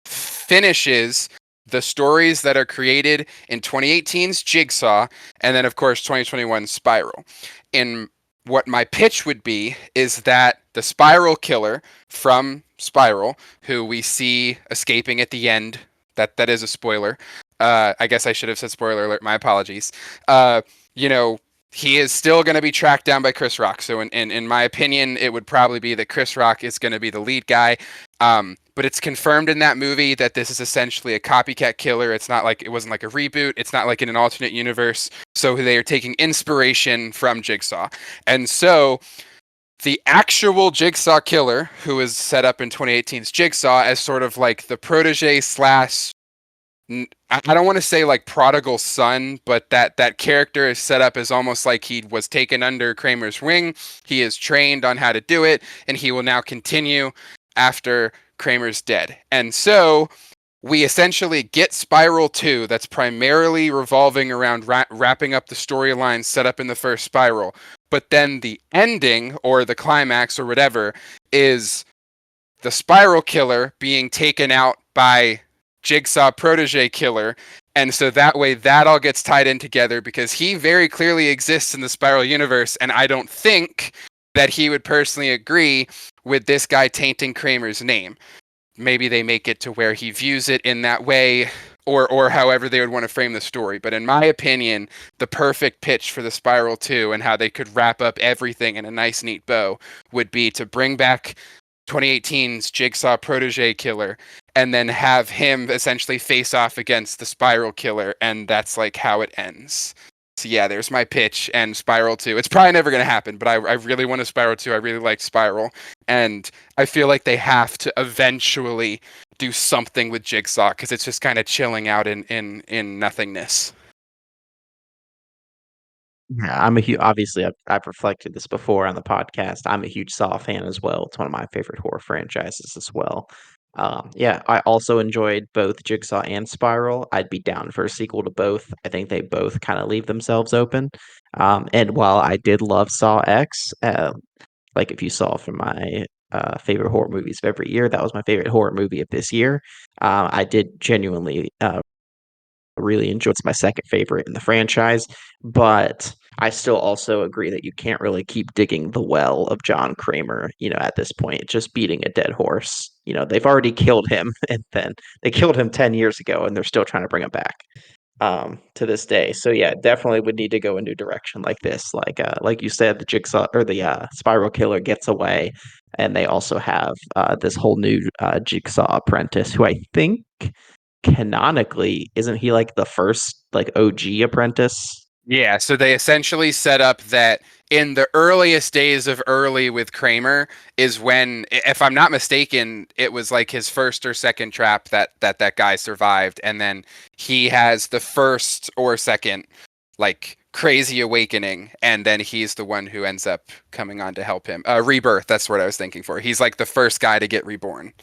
finishes the stories that are created in 2018's Jigsaw, and then of course 2021's Spiral. And what my pitch would be is that the Spiral killer from Spiral, who we see escaping at the end, that is a spoiler. I guess I should have said spoiler alert. My apologies. You know, he is still going to be tracked down by Chris Rock. So in my opinion, it would probably be that Chris Rock is going to be the lead guy. But it's confirmed in that movie that this is essentially a copycat killer. It wasn't like a reboot. It's not like in an alternate universe. So they are taking inspiration from Jigsaw. And so the actual Jigsaw killer, who is set up in 2018's Jigsaw as sort of like the protege slash I don't want to say like prodigal son, but that character is set up as almost like he was taken under Kramer's wing. He is trained on how to do it, and he will now continue after Kramer's dead. And so we essentially get Spiral 2 that's primarily revolving around wrapping up the storylines set up in the first Spiral. But then the ending or the climax or whatever is the Spiral Killer being taken out by Jigsaw Protege Killer. And so that way that all gets tied in together because he very clearly exists in the Spiral universe, and I don't think that he would personally agree with this guy tainting Kramer's name. Maybe they make it to where he views it in that way, or however they would want to frame the story. But in my opinion, the perfect pitch for the Spiral 2 and how they could wrap up everything in a nice neat bow would be to bring back 2018's Jigsaw Protege Killer and then have him essentially face off against the Spiral Killer, and that's like how it ends. So yeah, there's my pitch and Spiral 2. It's probably never going to happen, but I really want a Spiral 2. I really like Spiral, and I feel like they have to eventually do something with Jigsaw because it's just kind of chilling out in nothingness. Yeah, obviously I've reflected this before on the podcast. I'm a huge Saw fan as well. It's one of my favorite horror franchises as well. Yeah, I also enjoyed both Jigsaw and Spiral. I'd be down for a sequel to both. I think they both kind of leave themselves open. And while I did love Saw X, like if you saw from my favorite horror movies of every year, that was my favorite horror movie of this year. I did genuinely really enjoy. It's my second favorite in the franchise, but I still also agree that you can't really keep digging the well of John Kramer, at this point, just beating a dead horse. They've already killed him, and then they killed him 10 years ago, and they're still trying to bring him back to this day. So yeah, definitely would need to go a new direction like this. Like you said, the Jigsaw or the Spiral Killer gets away, and they also have this whole new Jigsaw apprentice who I think canonically isn't he like the first like OG apprentice? Yeah, so they essentially set up that in the earliest days of early with Kramer is when, if I'm not mistaken, it was like his first or second trap that guy survived, and then he has the first or second like crazy awakening, and then he's the one who ends up coming on to help him. Rebirth, that's what I was thinking for. He's like the first guy to get reborn.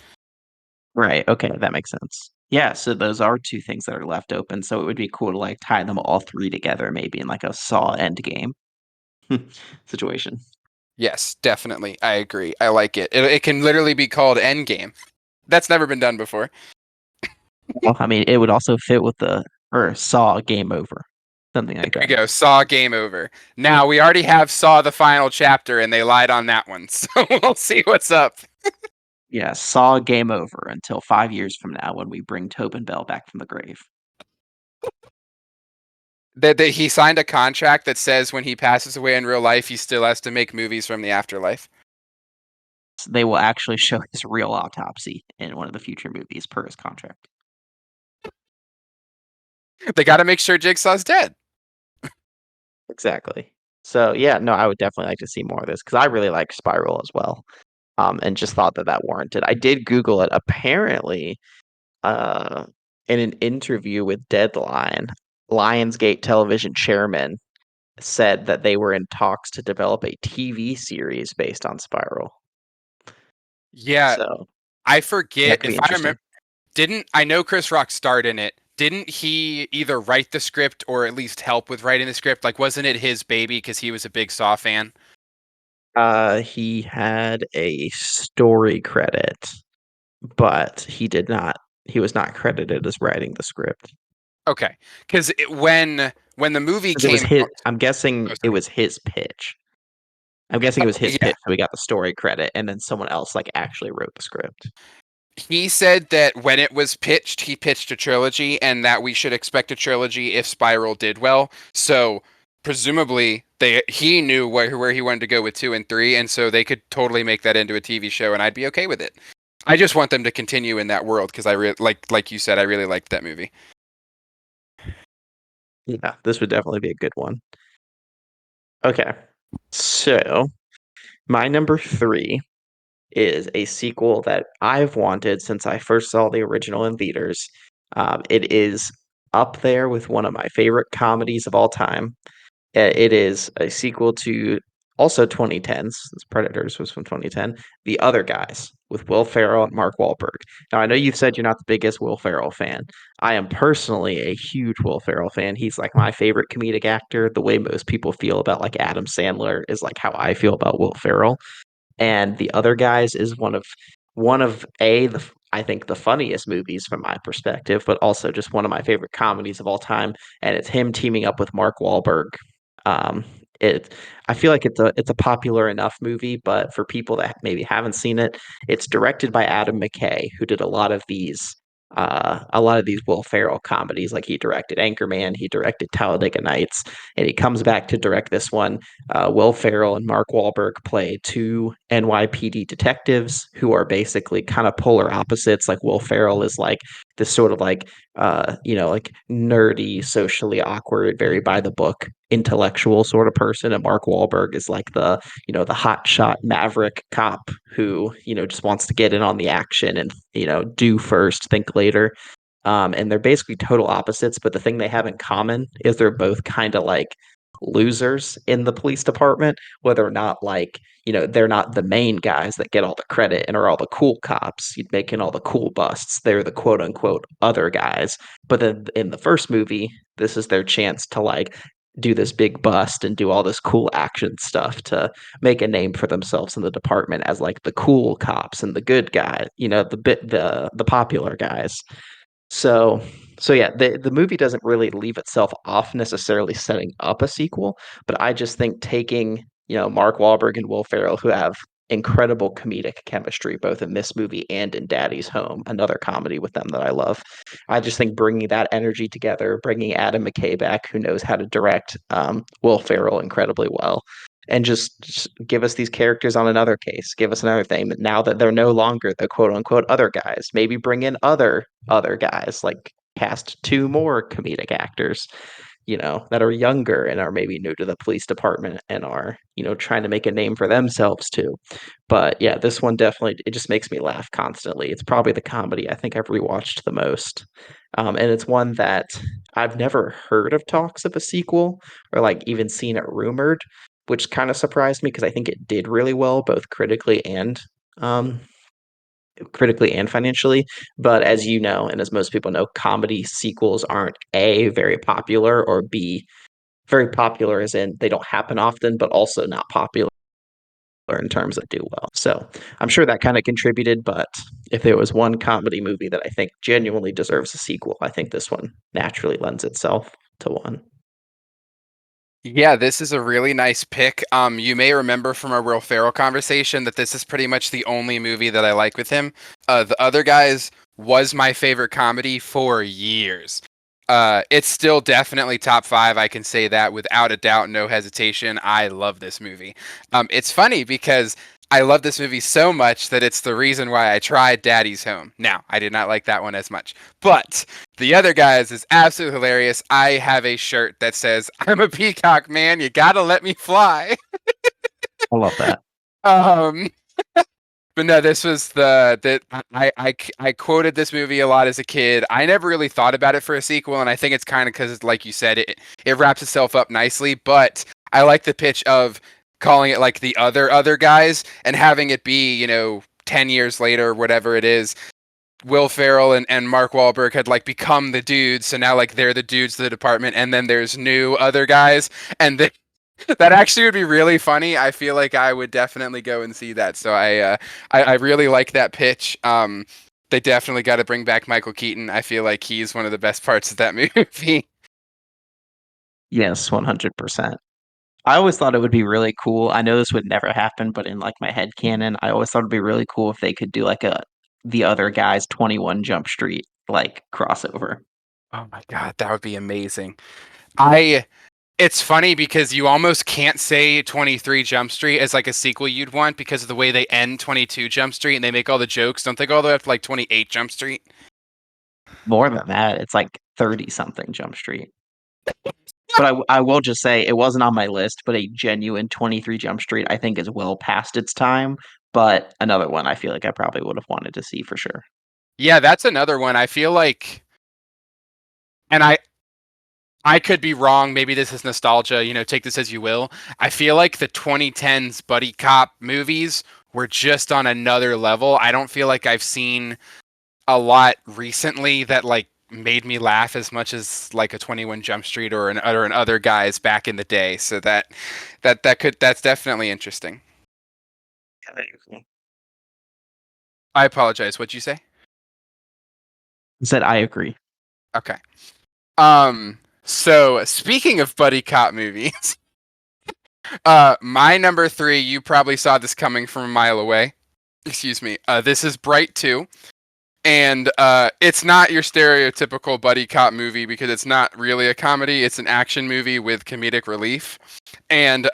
Right. Okay, that makes sense. Yeah, so those are two things that are left open. So it would be cool to like tie them all three together, maybe in like a Saw end game situation. Yes, definitely. I agree. I like it. It can literally be called Endgame. That's never been done before. Well, I mean, it would also fit with the or Saw game over, something like There we that. go. Saw game over. Now we already have Saw the final chapter, and they lied on that one, so we'll see what's up. Yeah, Saw game over until 5 years from now when we bring Tobin Bell back from the grave. That he signed a contract that says when he passes away in real life, he still has to make movies from the afterlife. So they will actually show his real autopsy in one of the future movies per his contract. They got to make sure Jigsaw's dead. Exactly. So yeah, no, I would definitely like to see more of this because I really like Spiral as well. And just thought that that warranted. I did Google it. Apparently, uh, in an interview with Deadline, Lionsgate television chairman said that they were in talks to develop a TV series based on Spiral. Yeah, So I that forget could be if I interesting. remember. Didn't I know Chris Rock starred in it? Didn't he either write the script or at least help with writing the script? Like, wasn't it his baby because he was a big Saw fan? He had a story credit, but he was not credited as writing the script. Okay, because when the movie 'Cause it was came his out, I'm guessing oh, it sorry. was his pitch. I'm guessing it was his Yeah, pitch, so he got the story credit, and then someone else, like, actually wrote the script. he said that when it was pitched, he pitched a trilogy, and that we should expect a trilogy if Spiral did well. So presumably, he knew where he wanted to go with 2 and 3, and so they could totally make that into a TV show, and I'd be okay with it. I just want them to continue in that world because I really like you said, I really liked that movie. Yeah, this would definitely be a good one. Okay. So, my number 3 is a sequel that I've wanted since I first saw the original in theaters. It is up there with one of my favorite comedies of all time. It is a sequel to also 2010s. Predators was from 2010. The Other Guys with Will Ferrell and Mark Wahlberg. Now, I know you've said you're not the biggest Will Ferrell fan. I am personally a huge Will Ferrell fan. He's like my favorite comedic actor. The way most people feel about like Adam Sandler is like how I feel about Will Ferrell. And The Other Guys is one of I think the funniest movies from my perspective, but also just one of my favorite comedies of all time. And it's him teaming up with Mark Wahlberg. Um, it I feel like it's a popular enough movie, but for people that maybe haven't seen it, it's directed by Adam McKay, who did a lot of these Will Ferrell comedies. Like he directed Anchorman, he directed Talladega Nights, and he comes back to direct this one. Will Ferrell and Mark Wahlberg play two NYPD detectives who are basically kind of polar opposites. Like Will Ferrell is like this sort of like like nerdy, socially awkward, very by the book, intellectual sort of person, and Mark Wahlberg is like the hotshot maverick cop who just wants to get in on the action and do first, think later. And they're basically total opposites, but the thing they have in common is they're both kind of like losers in the police department, whether or not they're not the main guys that get all the credit and are all the cool cops making all the cool busts. They're the quote unquote other guys. But then in the first movie, this is their chance to like do this big bust and do all this cool action stuff to make a name for themselves in the department as like the cool cops and the good guy, the popular guys. So so yeah, the movie doesn't really leave itself off necessarily setting up a sequel, but I just think taking, Mark Wahlberg and Will Ferrell, who have incredible comedic chemistry both in this movie and in Daddy's Home, another comedy with them that I love. I just think bringing that energy together, bringing Adam McKay back, who knows how to direct Will Ferrell incredibly well, and just give us these characters on another case, give us another thing. Now that they're no longer the quote unquote other guys, maybe bring in other guys, like cast two more comedic actors, that are younger and are maybe new to the police department and are, trying to make a name for themselves too. But yeah, this one definitely, it just makes me laugh constantly. It's probably the comedy I think I've rewatched the most. And it's one that I've never heard of talks of a sequel or like even seen it rumored, which kind of surprised me because I think it did really well, both um, critically and financially. But as you know, and as most people know, comedy sequels aren't A, very popular, or B, very popular as in they don't happen often, but also not popular in terms of do well. So I'm sure that kind of contributed, but if there was one comedy movie that I think genuinely deserves a sequel, I think this one naturally lends itself to one. Yeah, this is a really nice pick. You may remember from our Will Ferrell conversation that this is pretty much the only movie that I like with him. The Other Guys was my favorite comedy for years. It's still definitely top five. I can say that without a doubt, no hesitation. I love this movie. It's funny because I love this movie so much that it's the reason why I tried Daddy's Home. Now, I did not like that one as much, but The Other Guys is absolutely hilarious. I have a shirt that says, "I'm a peacock, man. You gotta let me fly." I love that. Um, but no, this was the that I quoted this movie a lot as a kid. I never really thought about it for a sequel, and I think it's kind of because, like you said, it wraps itself up nicely. But I like the pitch of calling it like the other guys and having it be 10 years later, whatever it is. Will Ferrell and Mark Wahlberg had like become the dudes, so now like they're the dudes of the department, and then there's new other guys, and that actually would be really funny. I feel like I would definitely go and see that. So I really like that pitch. They definitely got to bring back Michael Keaton. I feel like he's one of the best parts of that movie. Yes, 100%. I always thought it would be really cool. I know this would never happen, but in like my head canon, I always thought it'd be really cool if they could do like a the other guy's 21 Jump Street like crossover. Oh my god, that would be amazing. I It's funny because you almost can't say 23 Jump Street as like a sequel you'd want because of the way they end 22 Jump Street and they make all the jokes. Don't they go all the way up to like 28 Jump Street? More than that, it's like 30 something Jump Street. But I will just say it wasn't on my list, but a genuine 23 Jump Street I think is well past its time. But another one I feel like I probably would have wanted to see for sure. Yeah, that's another one. I feel like and I could be wrong. Maybe this is nostalgia. Take this as you will. I feel like the 2010s buddy cop movies were just on another level. I don't feel like I've seen a lot recently that like made me laugh as much as like a 21 Jump Street or an other guys back in the day. So that's definitely interesting. I apologize. What'd you say? Said I agree. Okay. So speaking of buddy cop movies, my number three, you probably saw this coming from a mile away. Excuse me. This is Bright 2. And it's not your stereotypical buddy cop movie because it's not really a comedy. It's an action movie with comedic relief. And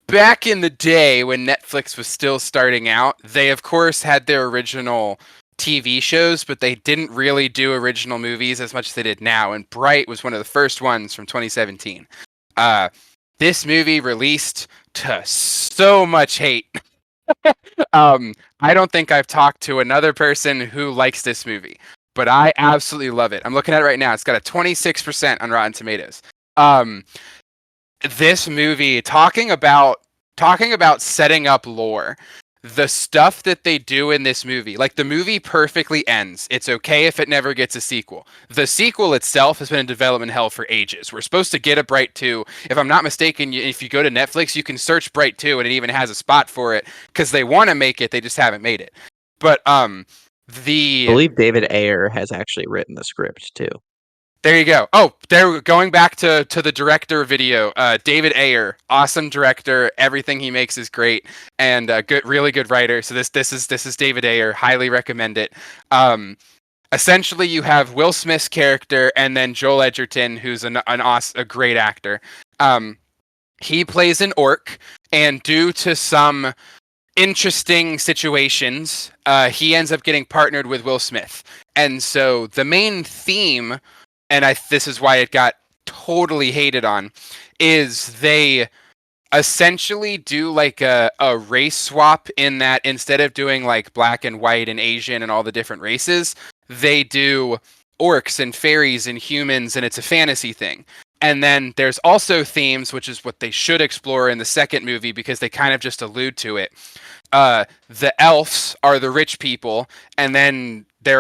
back in the day when Netflix was still starting out, they of course had their original TV shows, but they didn't really do original movies as much as they did now. And Bright was one of the first ones from 2017. Uh, this movie released to so much hate. I don't think I've talked to another person who likes this movie, but I absolutely love it. I'm looking at it right now. It's got a 26% on Rotten Tomatoes. Um, this movie talking about setting up lore, the stuff that they do in this movie, like the movie perfectly ends. It's okay if it never gets a sequel. The sequel itself has been in development hell for ages. We're supposed to get a Bright 2. If I'm not mistaken, if you go to Netflix, you can search Bright 2 and it even has a spot for it because they want to make it, they just haven't made it. But I the believe David Ayer has actually written the script too. there you go. Oh, there going back to the director video. David Ayer, awesome director. Everything he makes is great, and good, really good writer. So this is David Ayer. Highly recommend it. Essentially, you have Will Smith's character, and then Joel Edgerton, who's a great actor. He plays an orc, and due to some interesting situations, he ends up getting partnered with Will Smith. And so the main theme, and this is why it got totally hated on, is they essentially do like a race swap in that instead of doing like black and white and Asian and all the different races, they do orcs and fairies and humans, and it's a fantasy thing. And then there's also themes, which is what they should explore in the second movie because they kind of just allude to it. The elves are the rich people, and then the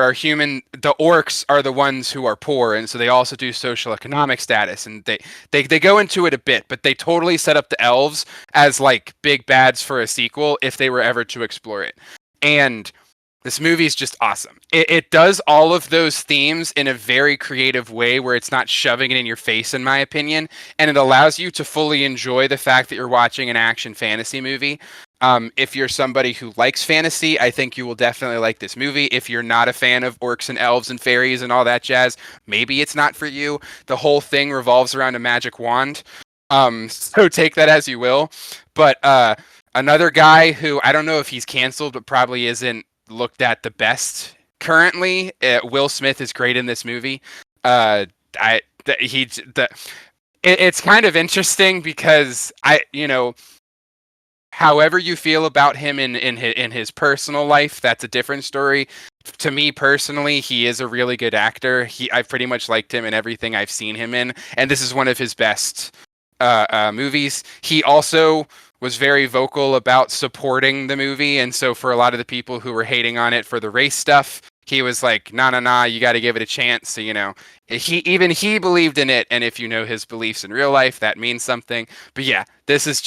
orcs are the ones who are poor, and so they also do social economic status, and they go into it a bit, but they totally set up the elves as like big bads for a sequel if they were ever to explore it. And this movie is just awesome. It does all of those themes in a very creative way where it's not shoving it in your face, in my opinion, and it allows you to fully enjoy the fact that you're watching an action fantasy movie. If you're somebody who likes fantasy, I think you will definitely like this movie. If you're not a fan of orcs and elves and fairies and all that jazz, maybe it's not for you. The whole thing revolves around a magic wand. So take that as you will. But another guy who I don't know if he's canceled, but probably isn't looked at the best currently. Will Smith is great in this movie. It's kind of interesting because however you feel about him in his personal life, that's a different story. To me personally, he is a really good actor. I've pretty much liked him in everything I've seen him in, and this is one of his best movies. He also was very vocal about supporting the movie, and so for a lot of the people who were hating on it for the race stuff, he was like, nah, you got to give it a chance. So, he believed in it, and if you know his beliefs in real life, that means something. But yeah, this is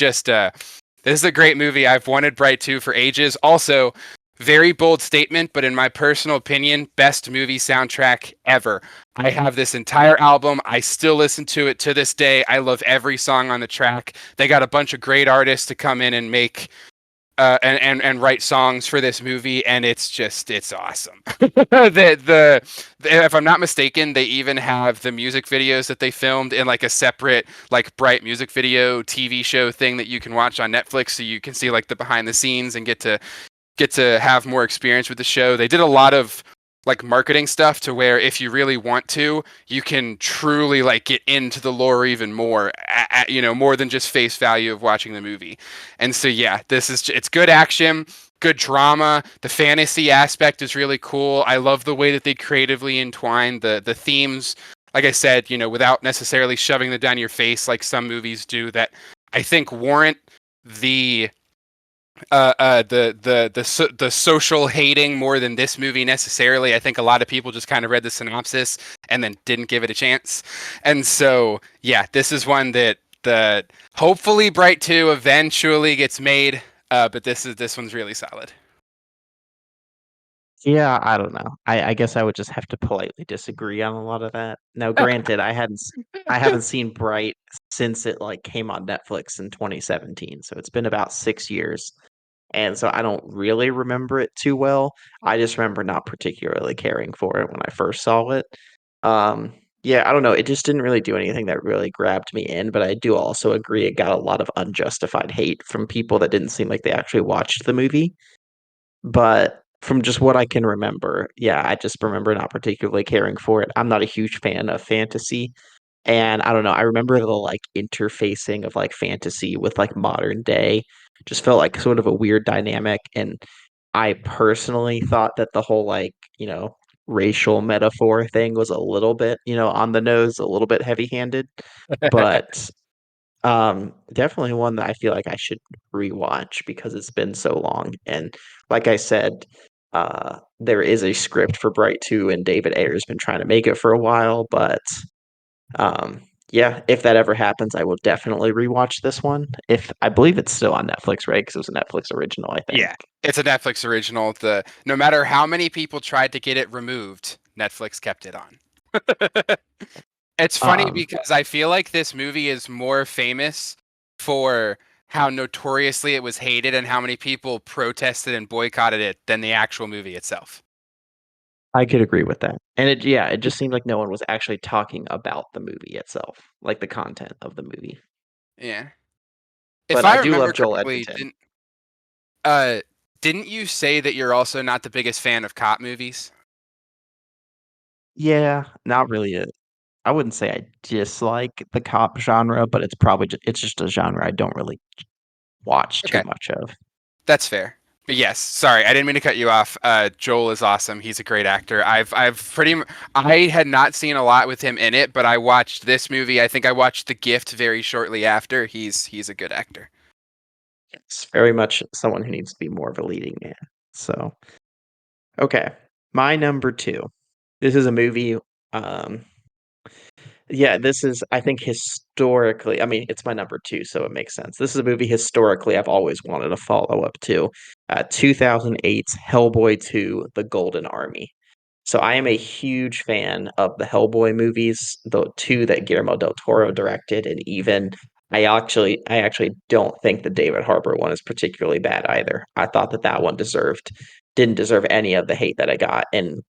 a great movie. I've wanted Bright 2 for ages. Also, very bold statement, but in my personal opinion, best movie soundtrack ever. I have this entire album. I still listen to it to this day. I love every song on the track. They got a bunch of great artists to come in and make and write songs for this movie, and it's awesome. If I'm not mistaken, they even have the music videos that they filmed in like a separate like Bright music video TV show thing that you can watch on Netflix, so you can see like the behind the scenes and get to have more experience with the show. They did a lot of like marketing stuff to where if you really want to, you can truly like get into the lore even more, more than just face value of watching the movie. And so yeah, it's good action, good drama. The fantasy aspect is really cool. I love the way that they creatively entwine the themes like I said, without necessarily shoving them down your face like some movies do that I think warrant the the social hating more than this movie necessarily. I think a lot of people just kind of read the synopsis and then didn't give it a chance. And so, yeah, this is one that hopefully Bright 2 eventually gets made. But this one's really solid. Yeah, I don't know. I guess I would just have to politely disagree on a lot of that. Now, granted, I haven't seen Bright since it like came on Netflix in 2017, so it's been about 6 years. And so I don't really remember it too well. I just remember not particularly caring for it when I first saw it. Yeah, I don't know. It just didn't really do anything that really grabbed me in, but I do also agree it got a lot of unjustified hate from people that didn't seem like they actually watched the movie. But from just what I can remember, yeah, I just remember not particularly caring for it. I'm not a huge fan of fantasy, and I don't know, I remember the, like, interfacing of, like, fantasy with, like, modern day just felt like sort of a weird dynamic, and I personally thought that the whole, like, racial metaphor thing was a little bit, on the nose, a little bit heavy-handed, but definitely one that I feel like I should rewatch because it's been so long. And like I said, there is a script for Bright 2 and David Ayer's been trying to make it for a while, but um yeah, if that ever happens, I will definitely rewatch this one. If I believe it's still on Netflix, right? Because it was a Netflix original, I think. Yeah, it's a Netflix original. The No matter how many people tried to get it removed, Netflix kept it on. It's funny Um, because I feel like this movie is more famous for how notoriously it was hated and how many people protested and boycotted it than the actual movie itself. I could agree with that. And it just seemed like no one was actually talking about the movie itself, like the content of the movie. Yeah. If But I I do remember love Joel correctly, Edgerton. uh didn't you say that you're also not the biggest fan of cop movies? Yeah, not really I wouldn't say I dislike the cop genre, but it's just a genre I don't really watch too Okay, much of. that's fair. But yes, sorry, I didn't mean to cut you off. Joel is awesome. He's a great actor. I had not seen a lot with him in it, but I watched this movie. I think I watched The Gift very shortly after. He's a good actor. It's very much someone who needs to be more of a leading man. So, okay. My number 2. This is a movie, um yeah, this is I think historically I mean, it's my number 2, so it makes sense. This is a movie historically I've always wanted a follow-up to. 2008's Hellboy 2: The Golden Army. So I am a huge fan of the Hellboy movies, the 2 that Guillermo del Toro directed, and even I actually don't think the David Harbour one is particularly bad either. I thought that that one didn't deserve any of the hate that I got, and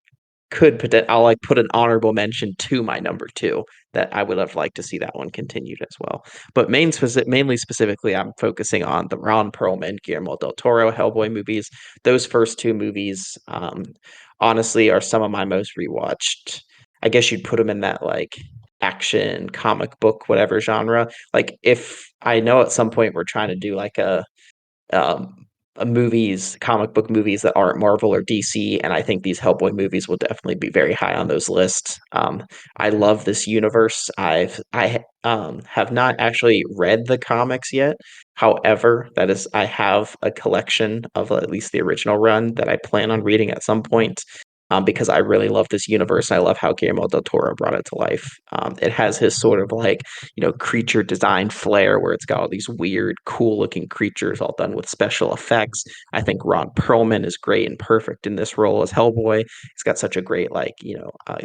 I'll, like, put an honorable mention to my number 2 that I would have liked to see that one continued as well. But mainly specifically, I'm focusing on the Ron Perlman, Guillermo del Toro Hellboy movies. Those first 2 movies, honestly, are some of my most rewatched. I guess you'd put them in that, like, action, comic book, whatever genre. Like, if I know at some point we're trying to do, like, um, comic book movies that aren't Marvel or DC, and I think these Hellboy movies will definitely be very high on those lists. I love this universe. Have not actually read the comics yet. However, I have a collection of at least the original run that I plan on reading at some point. Because I really love this universe. I love how Guillermo del Toro brought it to life. It has his sort of, like, creature design flair where it's got all these weird, cool looking creatures all done with special effects. I think Ron Perlman is great and perfect in this role as Hellboy. He's got such a great, like,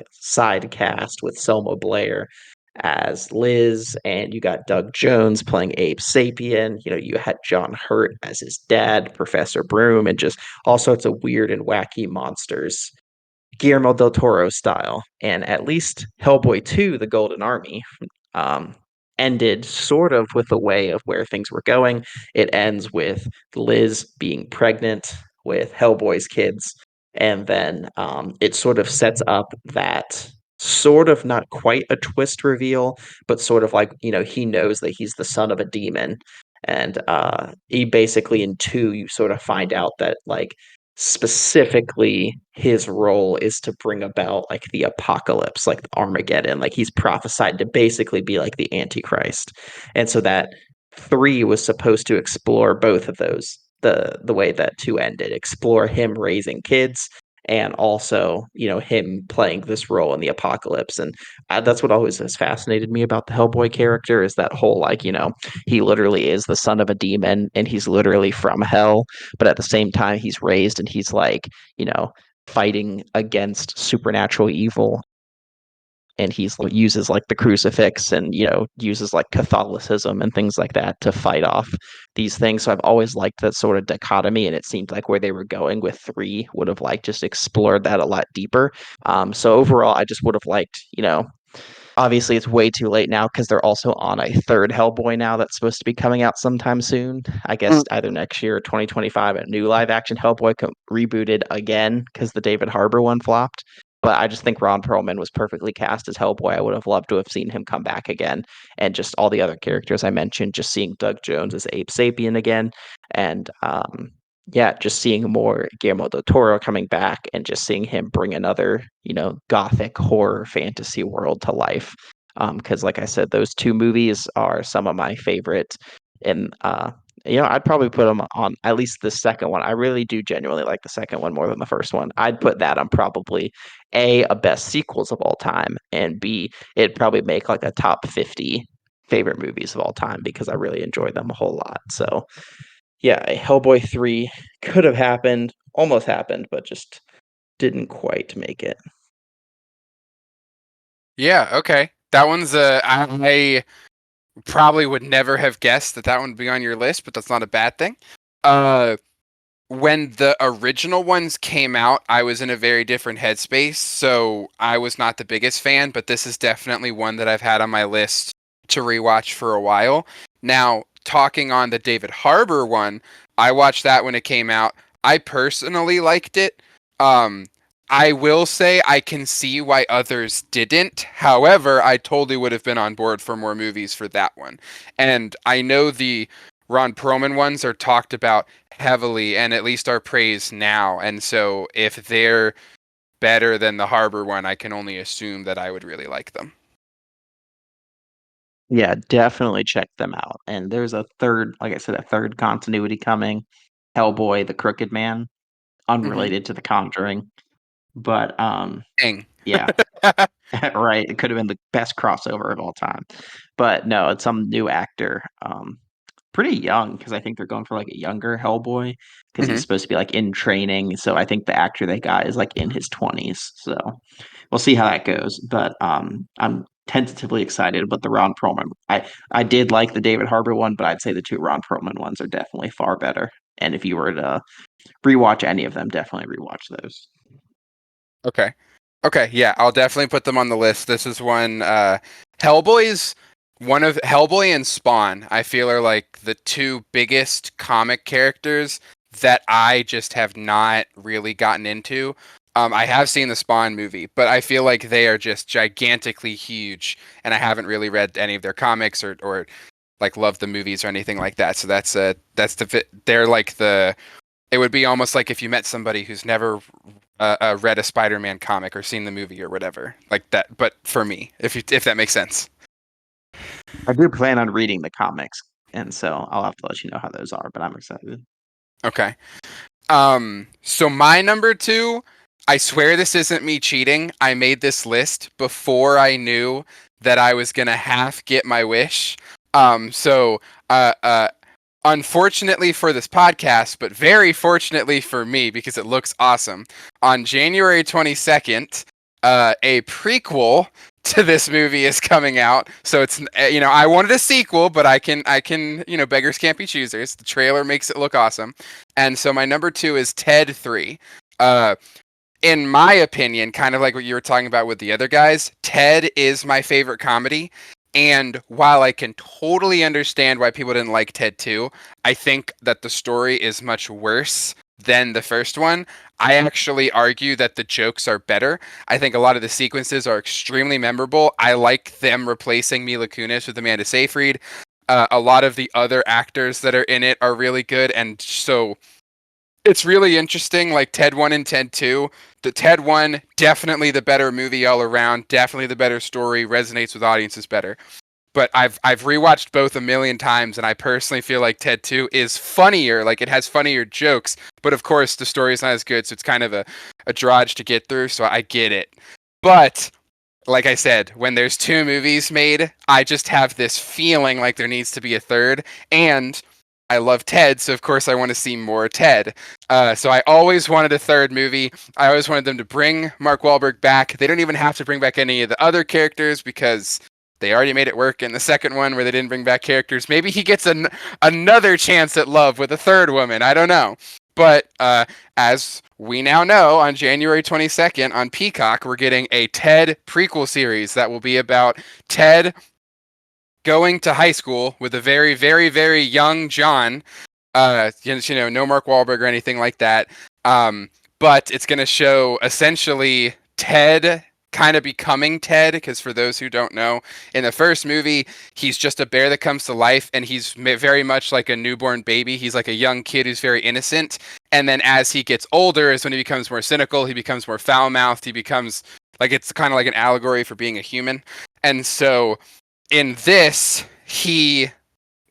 side cast with Selma Blair as Liz, and you got Doug Jones playing Abe Sapien. You had John Hurt as his dad, Professor Broom, and just all sorts of weird and wacky monsters. Guillermo del Toro style. And at least Hellboy 2: The Golden Army um, ended sort of with a way of where things were going. It ends with Liz being pregnant with Hellboy's kids, and then it sort of sets up that sort of not quite a twist reveal, but sort of like, he knows that he's the son of a demon. And he basically in 2, you sort of find out that, like, specifically his role is to bring about like the apocalypse, like Armageddon. Like he's prophesied to basically be like the Antichrist. And so that three was supposed to explore both of those, the way that two ended, explore him raising kids and also, him playing this role in the apocalypse. And that's what always has fascinated me about the Hellboy character, is that whole, like, he literally is the son of a demon and he's literally from hell, but at the same time he's raised and he's like, you know fighting against supernatural evil, and he's uses like the crucifix and uses like Catholicism and things like that to fight off these things. So I've always liked that sort of dichotomy, and it seemed like where they were going with three would have like just explored that a lot deeper. So overall, I just would have liked, obviously it's way too late now because they're also on a third Hellboy now that's supposed to be coming out sometime soon. I guess either next year or 2025, a new live action Hellboy rebooted again because the David Harbour one flopped. But I just think Ron Perlman was perfectly cast as Hellboy. I would have loved to have seen him come back again. And just all the other characters I mentioned, just seeing Doug Jones as Abe Sapien again. And yeah, just seeing more Guillermo del Toro coming back and just seeing him bring another, gothic horror fantasy world to life. Because, like I said, those two movies are some of my favorite. And, I'd probably put them on at least the second one. I really do genuinely like the second one more than the first one. I'd put that on probably a best sequels of all time, and B, it'd probably make like a top 50 favorite movies of all time because I really enjoy them a whole lot. So, yeah, a Hellboy 3 could have happened, almost happened, but just didn't quite make it. Yeah, okay. That one's I probably would never have guessed that that one would be on your list, but that's not a bad thing. Uh, when the original ones came out, I was in a very different headspace, so I was not the biggest fan, but this is definitely one that I've had on my list to rewatch for a while. Now, talking on the David Harbour one, I watched that when it came out. I personally liked it. Um, I will say I can see why others didn't. However, I totally would have been on board for more movies for that one. And I know the Ron Perlman ones are talked about heavily and at least are praised now. And so if they're better than the Harbor one, I can only assume that I would really like them. Yeah, definitely check them out. And there's a third, like I said, a third continuity coming. Hellboy, the Crooked Man, Mm-hmm. unrelated to The Conjuring. But Dang. yeah, right. It could have been the best crossover of all time. But no, it's some new actor. Pretty young because I think they're going for like a younger Hellboy because Hmm. he's supposed to be like in training. So I think the actor they got is like in his 20s. So we'll see how that goes. But I'm tentatively excited about the Ron Perlman. I did like the David Harbour one, but I'd say the two Ron Perlman ones are definitely far better. And if you were to rewatch any of them, definitely rewatch those. Okay. Okay, yeah, I'll definitely put them on the list. This is one Hellboy's one of Hellboy and Spawn, I feel are like the two biggest comic characters that I just have not really gotten into. I have seen the Spawn movie, but I feel like they are just gigantically huge, and I haven't really read any of their comics or like loved the movies or anything like that. So they're like the it would be almost like if you met somebody who's never read a Spider-Man comic or seen the movie or whatever, like that. But for me, if that makes sense. I do plan on reading the comics, and so I'll have to let you know how those are, but I'm excited. Okay. So my number two, I swear this isn't me cheating. I made this list before I knew that I was gonna half get my wish. So uh, uh, unfortunately for this podcast, but very fortunately for me because it looks awesome. On January 22nd, a prequel to this movie is coming out. So it's I wanted a sequel, but I can beggars can't be choosers. The trailer makes it look awesome. And so my number 2 is Ted 3. Uh in my opinion, kind of like what you were talking about with the other guys, Ted is my favorite comedy. And while I can totally understand why people didn't like Ted 2, I think that the story is much worse than the first one. I actually argue that the jokes are better. I think a lot of the sequences are extremely memorable. I like them replacing Mila Kunis with Amanda Seyfried. A lot of the other actors that are in it are really good. And so it's really interesting. Like Ted 1 and Ted 2. The Ted 1, definitely the better movie all around, definitely the better story, resonates with audiences better. But I've rewatched both a million times, and I personally feel like Ted 2 is funnier. Like it has funnier jokes, but of course the story is not as good, so it's kind of a drudge to get through. So I get it. But like I said, when there's two movies made, I just have this feeling like there needs to be a third. And I love Ted, so of course I want to see more Ted. So I always wanted a third movie. I always wanted them to bring Mark Wahlberg back. They don't even have to bring back any of the other characters because they already made it work in the second one where they didn't bring back characters. Maybe he gets another chance at love with a third woman. I don't know. But as we now know, on January 22nd on Peacock, we're getting a Ted prequel series that will be about Ted going to high school with a very, very, very young John. No Mark Wahlberg or anything like that. But it's going to show essentially Ted kind of becoming Ted, because for those who don't know, in the first movie, he's just a bear that comes to life, and he's very much like a newborn baby. He's like a young kid who's very innocent. And then as he gets older is when he becomes more cynical, he becomes more foul-mouthed, he becomes like, it's kind of like an allegory for being a human. And so in this, he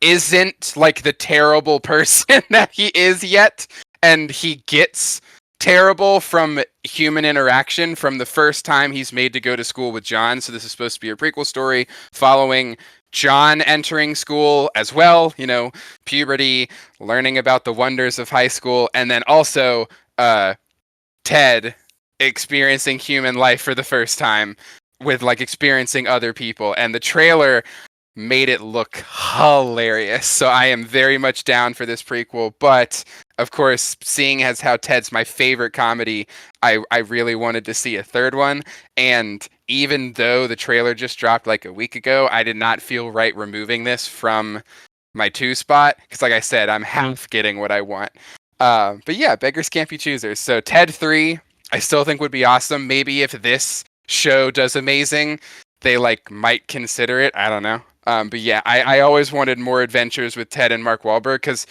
isn't like the terrible person that he is yet, and he gets terrible from human interaction from the first time he's made to go to school with John. So this is supposed to be a prequel story following John entering school as well, puberty, learning about the wonders of high school, and then also Ted experiencing human life for the first time with like experiencing other people. And the trailer made it look hilarious. So I am very much down for this prequel. But of course, seeing as how Ted's my favorite comedy, I really wanted to see a third one. And even though the trailer just dropped like a week ago, I did not feel right removing this from my two spot. Because like I said, I'm half getting what I want. But yeah, beggars can't be choosers. So Ted 3, I still think would be awesome. Maybe if this show does amazing, they like might consider it. I don't know. But yeah, I always wanted more adventures with Ted and Mark Wahlberg, because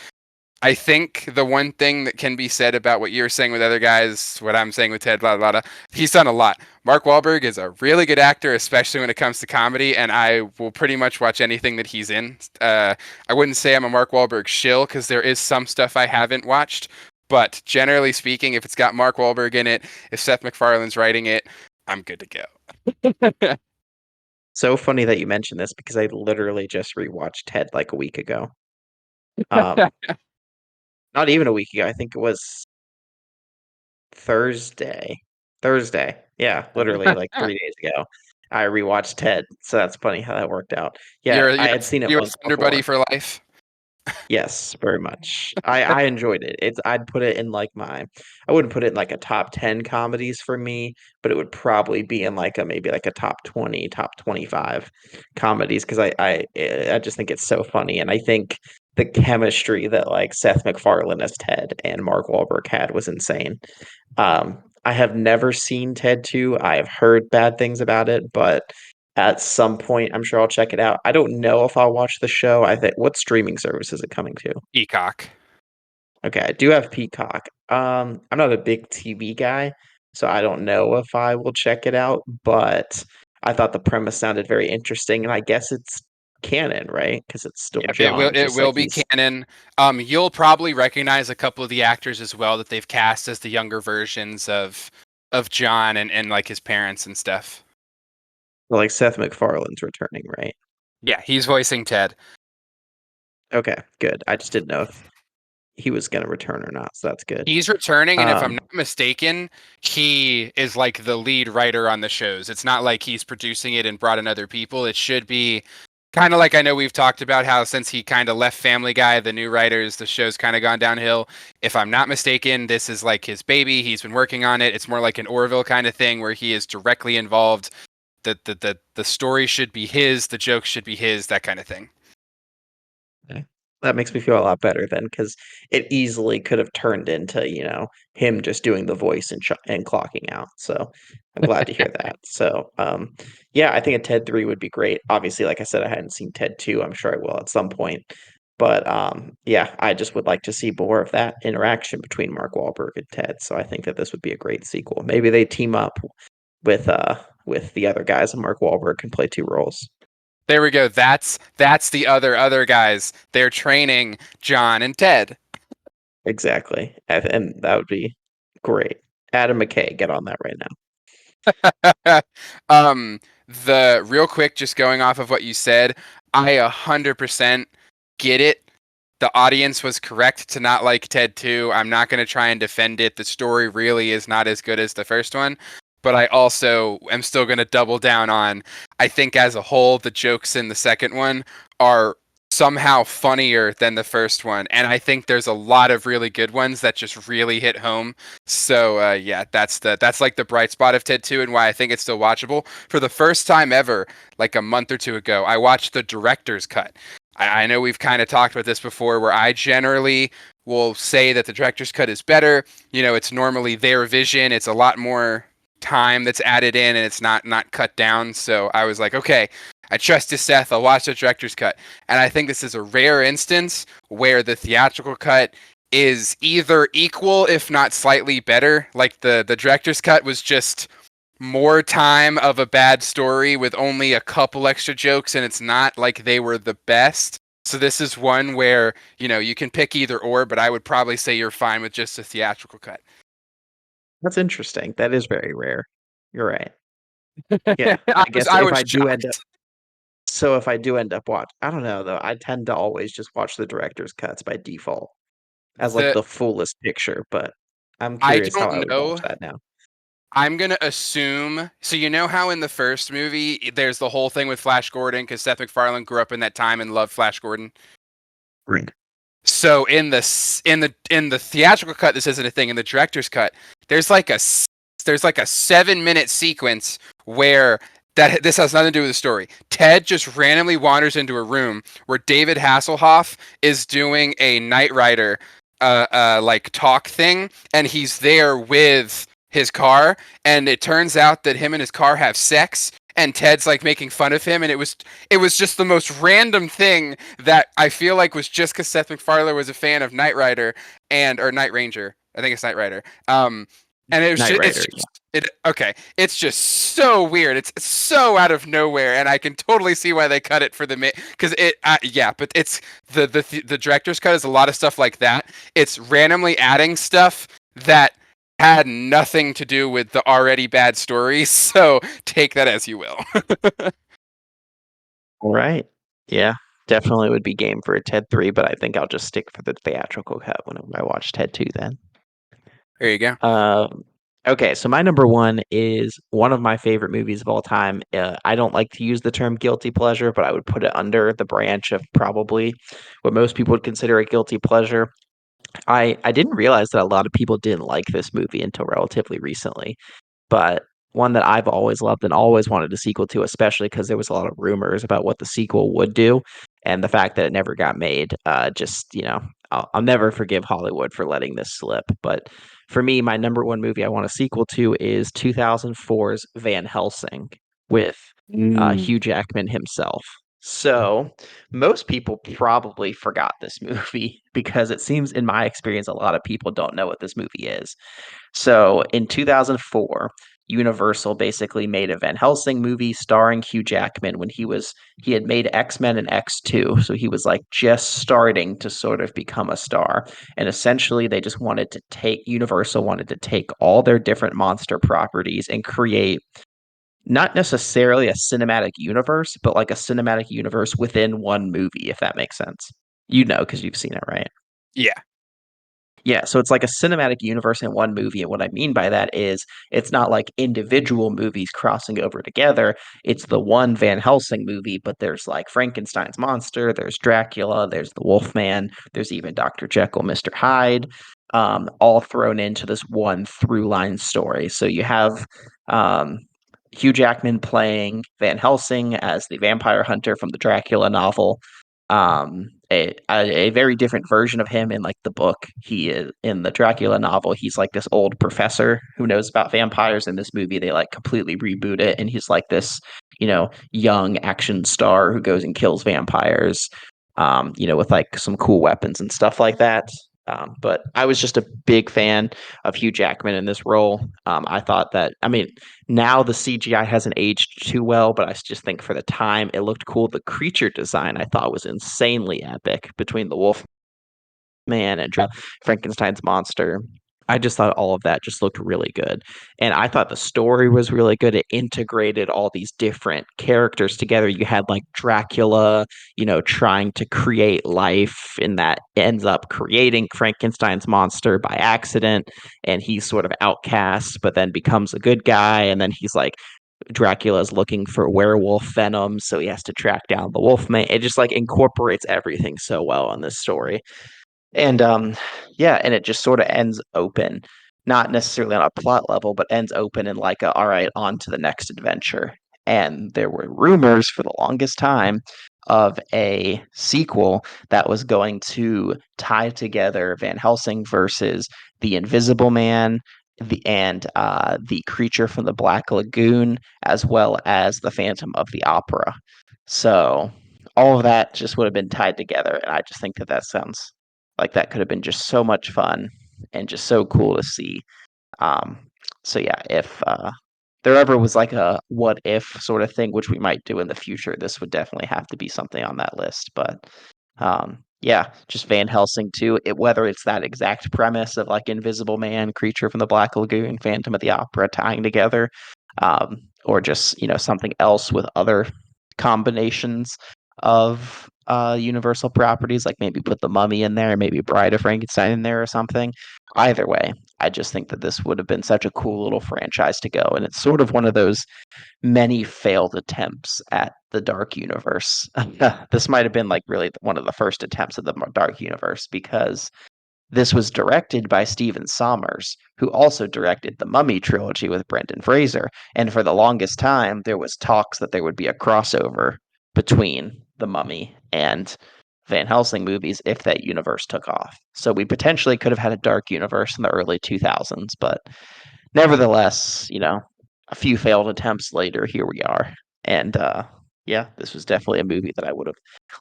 I think the one thing that can be said about what you're saying with other guys, what I'm saying with Ted, blah, blah, blah, he's done a lot. Mark Wahlberg is a really good actor, especially when it comes to comedy, and I will pretty much watch anything that he's in. I wouldn't say I'm a Mark Wahlberg shill, because there is some stuff I haven't watched, but generally speaking, if it's got Mark Wahlberg in it, if Seth MacFarlane's writing it, I'm good to go. So funny that you mentioned this because I literally just rewatched Ted like a week ago. Um, not even a week ago. I think it was Thursday. Thursday. Yeah, literally like 3 days ago. I rewatched Ted, so that's funny how that worked out. Yeah, You're I you're had seen it you're once a Thunder buddy before. for life. Yes, very much. I enjoyed it. I'd put it in like I wouldn't put it in like a top 10 comedies for me, but it would probably be in like a maybe like a top 20, top 25 comedies because I just think it's so funny, and I think the chemistry that like Seth MacFarlane as Ted and Mark Wahlberg had was insane. I have never seen Ted 2. I have heard bad things about it, but at some point, I'm sure I'll check it out. I don't know if I'll watch the show. I think what streaming service is it coming to? Peacock. Okay, I do have Peacock. I'm not a big TV guy, so I don't know if I will check it out, but I thought the premise sounded very interesting, and I guess it's canon, right? Because it's still Yep, it will John, it just like will be he's canon. You'll probably recognize a couple of the actors as well that they've cast as the younger versions of John and like his parents and stuff. like Seth MacFarlane's returning, right? Yeah, he's voicing Ted. Okay, good. I just didn't know if he was gonna return or not, so that's good. He's returning, and if I'm Um, not mistaken, he is like the lead writer on the shows. It's not like he's producing it and brought in other people. It should be kind of like, I know we've talked about how since he kind of left Family Guy, the new writers, the show's kind of gone downhill. If I'm not mistaken, this is like his baby. He's been working on it. It's more like an Orville kind of thing where he is directly involved. The story should be his, the jokes should be his, that kind of thing. Okay. That makes me feel a lot better then, because it easily could have turned into, him just doing the voice and clocking out. So I'm glad to hear that. So, yeah, I think a Ted 3 would be great. Obviously, like I said, I hadn't seen Ted 2. I'm sure I will at some point. But yeah, I just would like to see more of that interaction between Mark Wahlberg and Ted. So I think that this would be a great sequel. Maybe they team up with the other guys and Mark Wahlberg can play two roles. There we go. That's the other guys. They're training John and Ted. Exactly. And that would be great. Adam McKay, get on that right now. um, the real quick, just going off of what you said, I 100% get it. The audience was correct to not like Ted 2. I'm not going to try and defend it. The story really is not as good as the first one. But I also am still going to double down on, I think as a whole, the jokes in the second one are somehow funnier than the first one. And I think there's a lot of really good ones that just really hit home. So yeah, that's like the bright spot of Ted 2 and why I think it's still watchable. For the first time ever, like a month or two ago, I watched the director's cut. I know we've kind of talked about this before, where I generally will say that the director's cut is better. You know, it's normally their vision. It's a lot more time that's added in, and it's not cut down. So I was like, okay, I trust you, Seth. I'll watch the director's cut. And I think this is a rare instance where the theatrical cut is either equal, if not slightly better. Like the director's cut was just more time of a bad story with only a couple extra jokes, and it's not like they were the best. So this is one where, you know, you can pick either or, but I would probably say you're fine with just a theatrical cut. That's interesting. That is very rare. You're right. Yeah. I I was guess I if was I do end up shocked. so if I do end up watch I don't know though. I tend to always just watch the director's cuts by default as like The the fullest picture, but I'm I curious how I don't would watch know. that now. I'm gonna assume. So you know how in the first movie there's the whole thing with Flash Gordon because Seth MacFarlane grew up in that time and loved Flash Gordon. Right. So in the theatrical cut, this isn't a thing. In the director's cut, there's like there's like a 7-minute sequence where that this has nothing to do with the story. Ted just randomly wanders into a room where David Hasselhoff is doing a Knight Rider like talk thing, and he's there with his car, and it turns out that him and his car have sex, and Ted's like making fun of him, and it was just the most random thing that I feel like was just because Seth MacFarlane was a fan of Knight Rider and or Knight Ranger. I think it's Knight Rider. And it was Knight just Rider, yeah. it okay. It's just so weird. It's so out of nowhere, and I can totally see why they cut it for the because it yeah. But it's the director's cut is a lot of stuff like that. It's randomly adding stuff that had nothing to do with the already bad story. So take that as you will. All right. Yeah. Definitely would be game for a Ted 3, but I think I'll just stick for the theatrical cut whenever I watch Ted 2 then. There you go. Um, okay, so my number one is one of my favorite movies of all time. I don't like to use the term guilty pleasure, but I would put it under the branch of probably what most people would consider a guilty pleasure. I didn't realize that a lot of people didn't like this movie until relatively recently, but one that I've always loved and always wanted a sequel to, especially because there was a lot of rumors about what the sequel would do, and the fact that it never got made. Just I'll never forgive Hollywood for letting this slip. But for me, my number one movie I want a sequel to is 2004's Van Helsing with Mm. Hugh Jackman himself. So most people probably forgot this movie because it seems, in my experience, a lot of people don't know what this movie is. So in 2004, Universal basically made a Van Helsing movie starring Hugh Jackman when he had made X-Men and X2, so he was like just starting to sort of become a star. And essentially they just wanted to take Universal wanted to take all their different monster properties and create not necessarily a cinematic universe, but like a cinematic universe within one movie, if that makes sense. You know, because you've seen it, right? Yeah. Yeah, so it's like a cinematic universe in one movie. And what I mean by that is it's not like individual movies crossing over together. It's the one Van Helsing movie, but there's like Frankenstein's monster, there's Dracula, there's the Wolfman, there's even Dr. Jekyll, Mr. Hyde, all thrown into this one through line story. So you have um, Hugh Jackman playing Van Helsing as the vampire hunter from the Dracula novel. A very different version of him in like the book. He is in the Dracula novel. He's like this old professor who knows about vampires. In this movie, they like completely reboot it, and he's like this, young action star who goes and kills vampires. with like some cool weapons and stuff like that. But I was just a big fan of Hugh Jackman in this role. I thought that, I mean, now the CGI hasn't aged too well, but I just think for the time it looked cool. The creature design I thought was insanely epic between the Wolf Man and Frankenstein's monster. I just thought all of that just looked really good. And I thought the story was really good. It integrated all these different characters together. You had like Dracula, trying to create life, and that ends up creating Frankenstein's monster by accident. And he's sort of outcast, but then becomes a good guy. And then he's like, Dracula's looking for werewolf venom, so he has to track down the Wolfman. It just like incorporates everything so well in this story. And yeah, and it just sort of ends open, not necessarily on a plot level, but ends open in like a, all right, on to the next adventure. And there were rumors for the longest time of a sequel that was going to tie together Van Helsing versus the Invisible Man, the creature from the Black Lagoon, as well as the Phantom of the Opera. So all of that just would have been tied together, and I just think that that sounds like that could have been just so much fun and just so cool to see. Um, so yeah, if there ever was like a what if sort of thing, which we might do in the future, this would definitely have to be something on that list. But yeah, just Van Helsing too. Whether it's that exact premise of like Invisible Man, Creature from the Black Lagoon, Phantom of the Opera tying together, or just something else with other combinations of Universal properties, like maybe put the Mummy in there, maybe Bride of Frankenstein in there or something. Either way, I just think that this would have been such a cool little franchise to go, and it's sort of one of those many failed attempts at the Dark Universe. This might have been like really one of the first attempts at the Dark Universe, because this was directed by Stephen Sommers, who also directed the Mummy trilogy with Brendan Fraser. And for the longest time, there was talks that there would be a crossover between the Mummy and Van Helsing movies if that universe took off. So we potentially could have had a dark universe in the early 2000s, but nevertheless, a few failed attempts later, here we are. And yeah, this was definitely a movie that I would have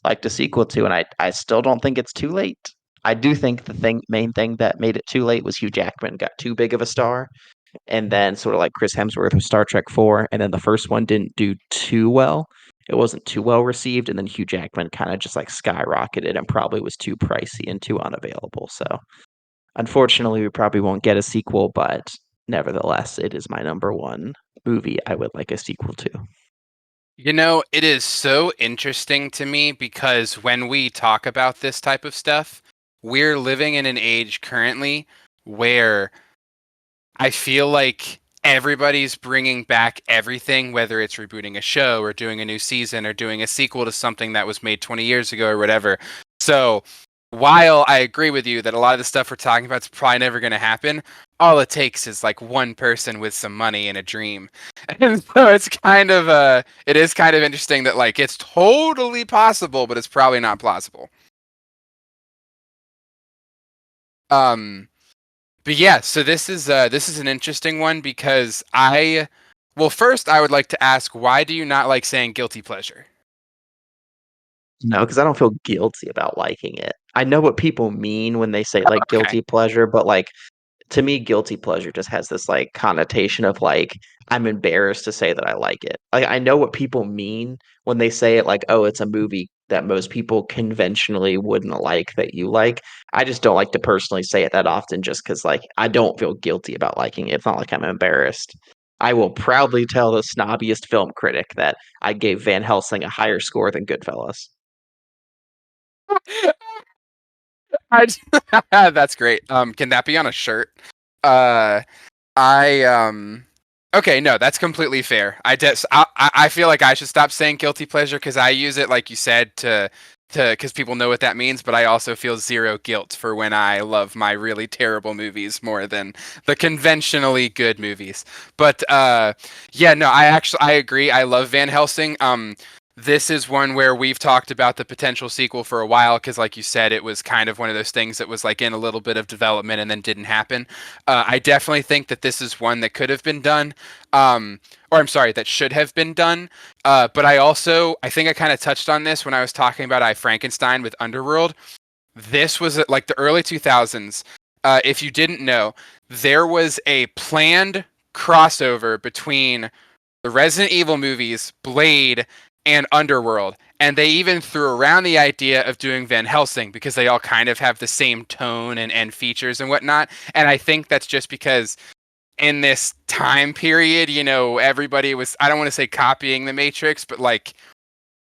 liked a sequel to, and I still don't think it's too late. I do think the main thing that made it too late was Hugh Jackman got too big of a star, and then sort of like Chris Hemsworth with Star Trek 4, and then the first one didn't do too well. It wasn't too well received, and then Hugh Jackman kind of just like skyrocketed and probably was too pricey and too unavailable. So unfortunately, we probably won't get a sequel, but nevertheless, it is my number one movie I would like a sequel to. It is so interesting to me because when we talk about this type of stuff, we're living in an age currently where I feel like everybody's bringing back everything, whether it's rebooting a show or doing a new season or doing a sequel to something that was made 20 years ago or whatever. So while I agree with you that a lot of the stuff we're talking about is probably never going to happen, all it takes is like one person with some money and a dream. And so it is kind of interesting that like it's totally possible, but it's probably not plausible. Um, but yeah, so this is an interesting one because well, first I would like to ask, why do you not like saying guilty pleasure? No, because I don't feel guilty about liking it. I know what people mean when they say like Okay. guilty pleasure, but like to me, guilty pleasure just has this like connotation of like I'm embarrassed to say that I like it. Like I know what people mean when they say it, like, oh, it's a movie that most people conventionally wouldn't like that you like. I just don't like to personally say it that often just because like I don't feel guilty about liking it. It's not like I'm embarrassed. I will proudly tell the snobbiest film critic that I gave Van Helsing a higher score than Goodfellas. I, that's great. Can that be on a shirt? Uh, I Okay, no, that's completely fair. I feel like I should stop saying guilty pleasure because I use it like you said to because people know what that means, but I also feel zero guilt for when I love my really terrible movies more than the conventionally good movies. But yeah, no, I agree. I love Van Helsing. This is one where we've talked about the potential sequel for a while because, like you said, it was kind of one of those things that was like in a little bit of development and then didn't happen. I definitely think that this is one that could have been done, or I'm sorry, that should have been done. But I think I kind of touched on this when I was talking about I Frankenstein with Underworld. This was like the early 2000s. If you didn't know, there was a planned crossover between the Resident Evil movies, Blade, and Underworld. And they even threw around the idea of doing Van Helsing because they all kind of have the same tone and features and whatnot. And I think that's just because in this time period, everybody was, I don't want to say copying the Matrix, but like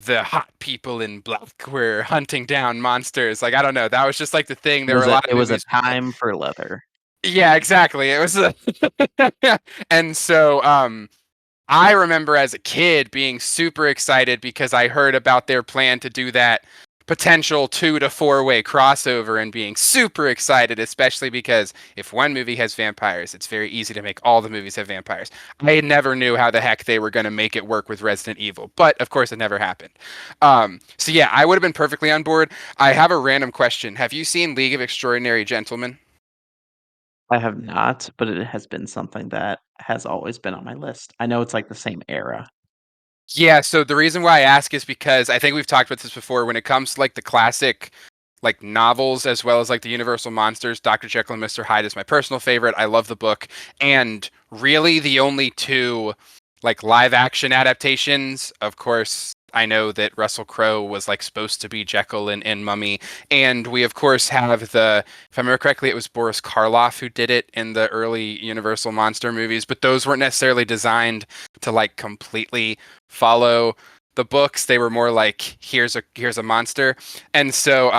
the hot people in black were hunting down monsters. Like, I don't know. That was just like the thing. There were a lot It of was a movies. time for leather. Yeah, exactly. It was and so I remember as a kid being super excited because I heard about their plan to do that potential 2 to 4 way crossover and being super excited, especially because if one movie has vampires, it's very easy to make all the movies have vampires. I never knew how the heck they were going to make it work with Resident Evil, but of course it never happened. So yeah, I would have been perfectly on board. I have a random question. Have you seen League of Extraordinary Gentlemen? I have not, but it has been something that has always been on my list. I know it's like the same era. Yeah, so the reason why I ask is because I think we've talked about this before. When it comes to like the classic like novels as well as like the Universal monsters, Dr. Jekyll and Mr. Hyde is my personal favorite. I love the book. And really the only two like live action adaptations, of course, I know that Russell Crowe was like supposed to be Jekyll in Mummy. And we of course have if I remember correctly, it was Boris Karloff who did it in the early Universal monster movies, but those weren't necessarily designed to like completely follow the books. They were more like here's a monster. And so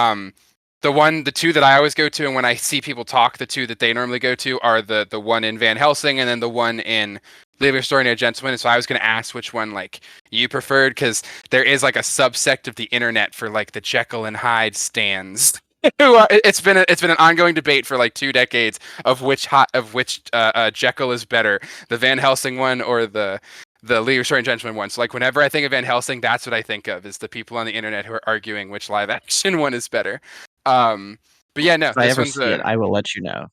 the two that I always go to, and when I see people talk, the two that they normally go to are the one in Van Helsing and then the one in Leaving a Story and a Gentleman. And so I was going to ask which one like you preferred because there is like a subsect of the internet for like the Jekyll and Hyde stands. It's been an ongoing debate for like 2 decades of which Jekyll is better, the Van Helsing one or the League of Extraordinary Gentlemen one. So like whenever I think of Van Helsing, that's what I think of is the people on the internet who are arguing which live action one is better. Um, but yeah, no, If I this ever one's see it, I will let you know.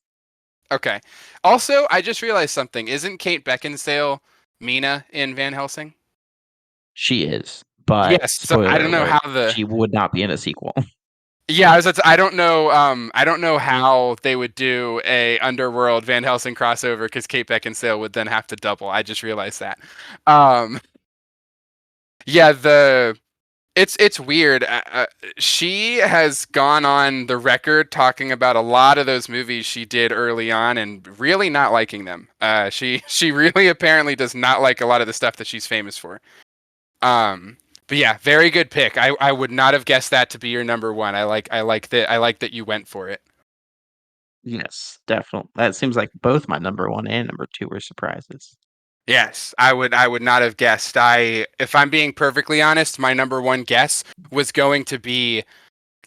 okay. Also, I just realized something. Isn't Kate Beckinsale Mina in Van Helsing? She is, but Yes. So I spoiler don't know alert, how the she would not be in a sequel. yeah, I don't know. I don't know how they would do a Underworld Van Helsing crossover because Kate Beckinsale would then have to double. I just realized that. Um, yeah, it's weird. She has gone on the record talking about a lot of those movies she did early on and really not liking them. She really apparently does not like a lot of the stuff that she's famous for. Um, but yeah, very good pick. I would not have guessed that to be your number one. I like that you went for it. Yes, definitely. That seems like both my number 1 and number 2 were surprises. Yes, I would not have guessed. If I'm being perfectly honest, my number one guess was going to be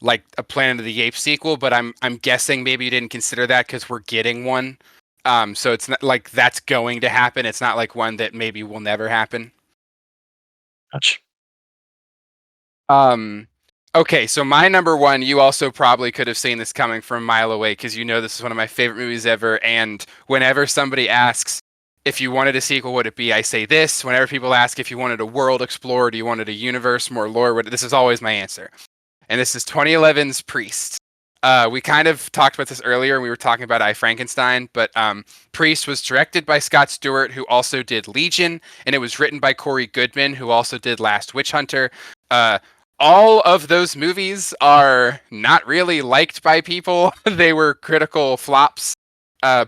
like a Planet of the Apes sequel, but I'm guessing maybe you didn't consider that because we're getting one. So it's not like that's going to happen. It's not like one that maybe will never happen. Ouch. Um, okay, so my number one, you also probably could have seen this coming from a mile away because you know this is one of my favorite movies ever. And whenever somebody asks if you wanted a sequel, would it be? I say this. Whenever people ask if you wanted a world explored, do you wanted a universe, more lore? This is always my answer. And this is 2011's Priest. We kind of talked about this earlier, and we were talking about I Frankenstein, but Priest was directed by Scott Stewart, who also did Legion, and it was written by Corey Goodman, who also did Last Witch Hunter. Uh, all of those movies are not really liked by people. They were critical flops,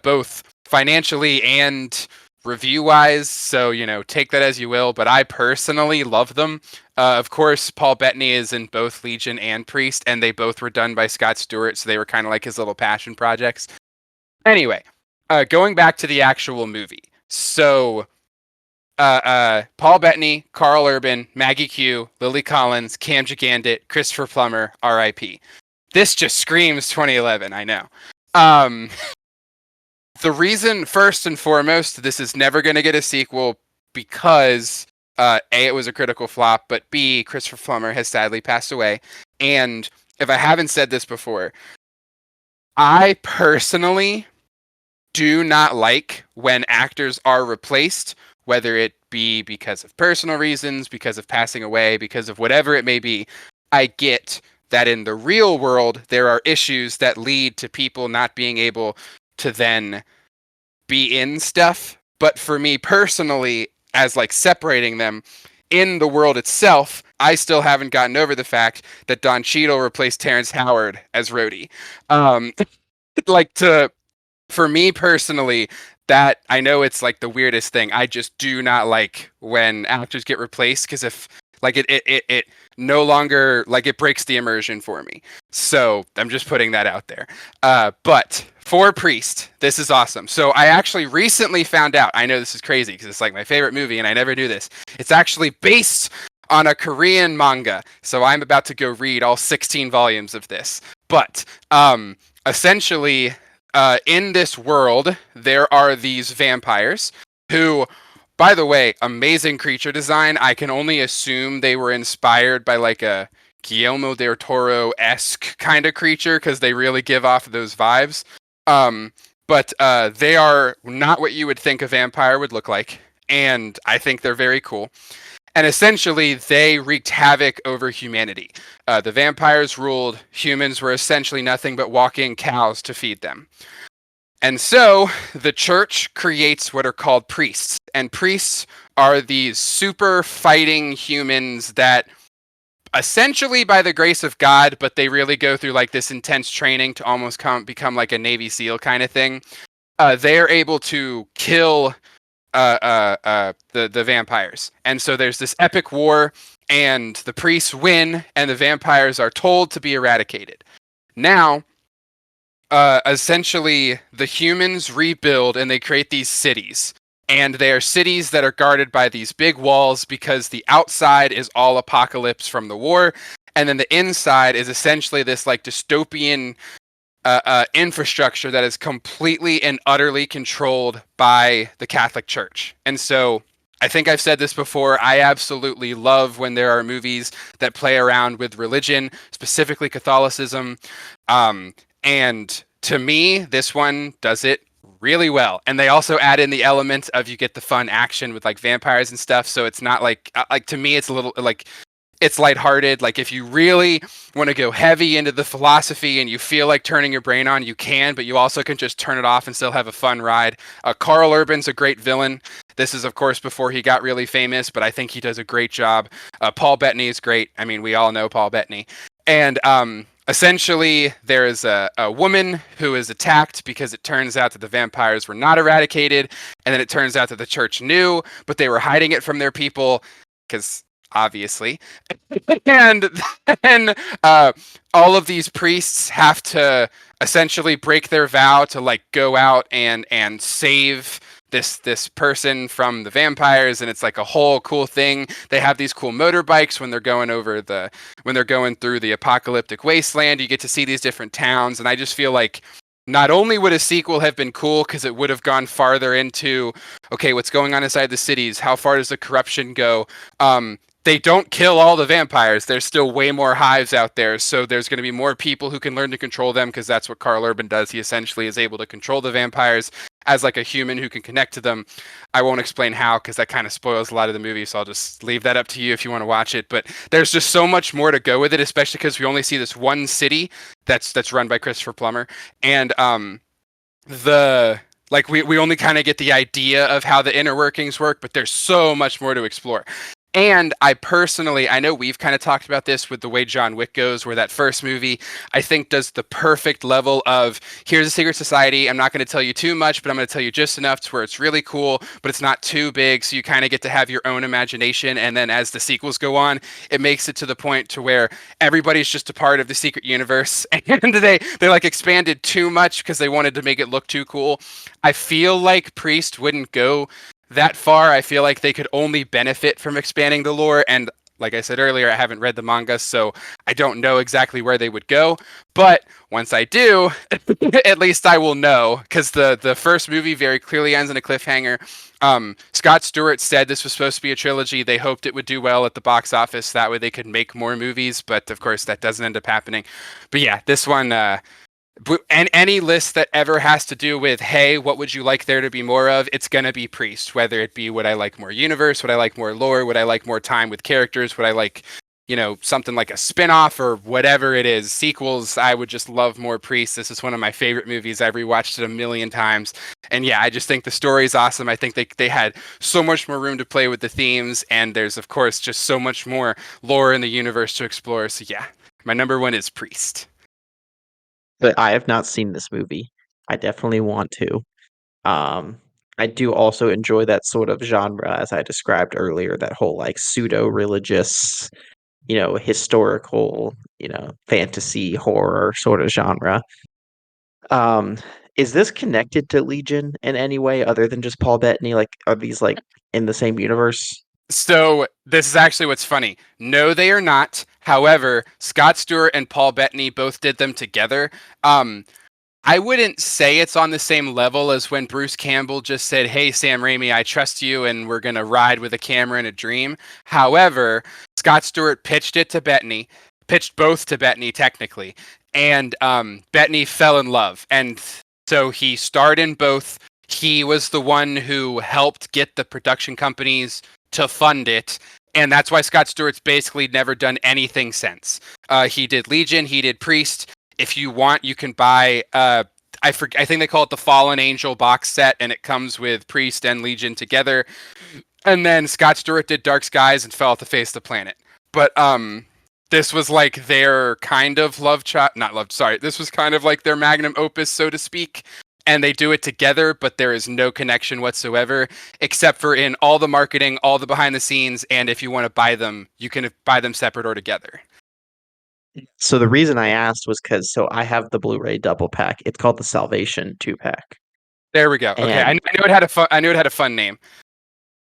both financially and review wise. So, take that as you will. But I personally love them. Of course, Paul Bettany is in both Legion and Priest, and they both were done by Scott Stewart. So they were kind of like his little passion projects. Anyway, going back to the actual movie. So Paul Bettany, Carl Urban, Maggie Q, Lily Collins, Cam Gigandit, Christopher Plummer, R.I.P. This just screams 2011. I know. Um, the reason, first and foremost, this is never going to get a sequel because A, it was a critical flop, but B, Christopher Plummer has sadly passed away. And if I haven't said this before, I personally do not like when actors are replaced, whether it be because of personal reasons, because of passing away, because of whatever it may be. I get that in the real world, there are issues that lead to people not being able to then be in stuff. But for me personally, as like separating them in the world itself, I still haven't gotten over the fact that Don Cheadle replaced Terrence Howard as Rhodey. Um, like to For me personally, that I know it's like the weirdest thing. I just do not like when actors get replaced because if like it no longer like it breaks the immersion for me. So I'm just putting that out there. But for Priest, this is awesome. So I actually recently found out. I know this is crazy because it's like my favorite movie, and I never knew this. It's actually based on a Korean manga. So I'm about to go read all 16 volumes of this. But essentially in this world, there are these vampires who, by the way, amazing creature design. I can only assume they were inspired by like a Guillermo del Toro-esque kind of creature because they really give off those vibes. But they are not what you would think a vampire would look like, and I think they're very cool. And essentially, they wreaked havoc over humanity. The vampires ruled. Humans were essentially nothing but walking cows to feed them. And so the church creates what are called priests. And priests are these super fighting humans that essentially by the grace of God, but they really go through like this intense training to almost become like a Navy SEAL kind of thing. They're able to kill the vampires. And so there's this epic war, and the priests win, and the vampires are told to be eradicated. Now, essentially, the humans rebuild and they create these cities. And they are cities that are guarded by these big walls because the outside is all apocalypse from the war. And then the inside is essentially this like dystopian infrastructure that is completely and utterly controlled by the Catholic Church. And so I think I've said this before. I absolutely love when there are movies that play around with religion, specifically Catholicism. And to me, this one does it really well. And they also add in the element of you get the fun action with like vampires and stuff. So it's not like to me, it's a little like it's lighthearted. Like if you really want to go heavy into the philosophy and you feel like turning your brain on, you can, but you also can just turn it off and still have a fun ride. Carl Urban's a great villain. This is, of course, before he got really famous, but I think he does a great job. Paul Bettany is great. I mean, we all know Paul Bettany. And essentially, there is a woman who is attacked because it turns out that the vampires were not eradicated. And then it turns out that the church knew, but they were hiding it from their people because obviously. And then all of these priests have to essentially break their vow to like go out and save this person from the vampires, and it's like a whole cool thing. They have these cool motorbikes when they're going through the apocalyptic wasteland. You get to see these different towns, and I just feel like not only would a sequel have been cool because it would have gone farther into okay, what's going on inside the cities, how far does the corruption go. They don't kill all the vampires. There's still way more hives out there, so there's going to be more people who can learn to control them because that's what Carl Urban does. He essentially is able to control the vampires as like a human who can connect to them. I won't explain how because that kind of spoils a lot of the movie, so I'll just leave that up to you if you want to watch it. But there's just so much more to go with it, especially because we only see this one city that's run by Christopher Plummer, and we only kind of get the idea of how the inner workings work, but there's so much more to explore. And I know we've kind of talked about this with the way John Wick goes, where that first movie, I think, does the perfect level of, here's a secret society. I'm not going to tell you too much, but I'm going to tell you just enough to where it's really cool, but it's not too big. So you kind of get to have your own imagination. And then as the sequels go on, it makes it to the point to where everybody's just a part of the secret universe. And they like expanded too much because they wanted to make it look too cool. I feel like Priest wouldn't go that far. I feel like they could only benefit from expanding the lore, and Like I said earlier, I haven't read the manga, so I don't know exactly where they would go. But once I do, at least I will know because the first movie very clearly ends in a cliffhanger. Scott Stewart said this was supposed to be a trilogy. They hoped it would do well at the box office. That way they could make more movies. But of course, that doesn't end up happening. But yeah, this one, and any list that ever has to do with, hey, what would you like there to be more of? It's going to be Priest, whether it be would I like more universe, would I like more lore, would I like more time with characters, would I like, something like a spin-off or whatever it is, sequels. I would just love more Priest. This is one of my favorite movies. I've rewatched it a million times. And yeah, I just think the story is awesome. I think they had so much more room to play with the themes, and there's, of course, just so much more lore in the universe to explore. So yeah, my number one is Priest. But I have not seen this movie. I definitely want to. Um, I do also enjoy that sort of genre, as I described earlier, that whole like pseudo-religious, historical, fantasy horror sort of genre. Um, is this connected to Legion in any way other than just Paul Bettany? Like, are these like in the same universe? So this is actually what's funny. No, they are not. However, Scott Stewart and Paul Bettany both did them together. Um, I wouldn't say it's on the same level as when Bruce Campbell just said, "Hey, Sam Raimi, I trust you, and we're gonna ride with a camera and a dream." However, Scott Stewart pitched it to Bettany, pitched both to Bettany technically, and Bettany fell in love, and so he starred in both. He was the one who helped get the production companies to fund it, and that's why Scott Stewart's basically never done anything since. He did Legion, he did Priest. If you want, you can buy. I think they call it the Fallen Angel box set, and it comes with Priest and Legion together. And then Scott Stewart did Dark Skies and fell off the face of the planet. But this was like their kind of love child, not love. Sorry, this was kind of like their magnum opus, so to speak. And they do it together, but there is no connection whatsoever, except for in all the marketing, all the behind the scenes, and if you want to buy them, you can buy them separate or together. So the reason I asked was because I have the Blu-ray double pack. It's called the Salvation 2-pack. There we go. Okay, I And knew it had a fun. I knew it had a fun name.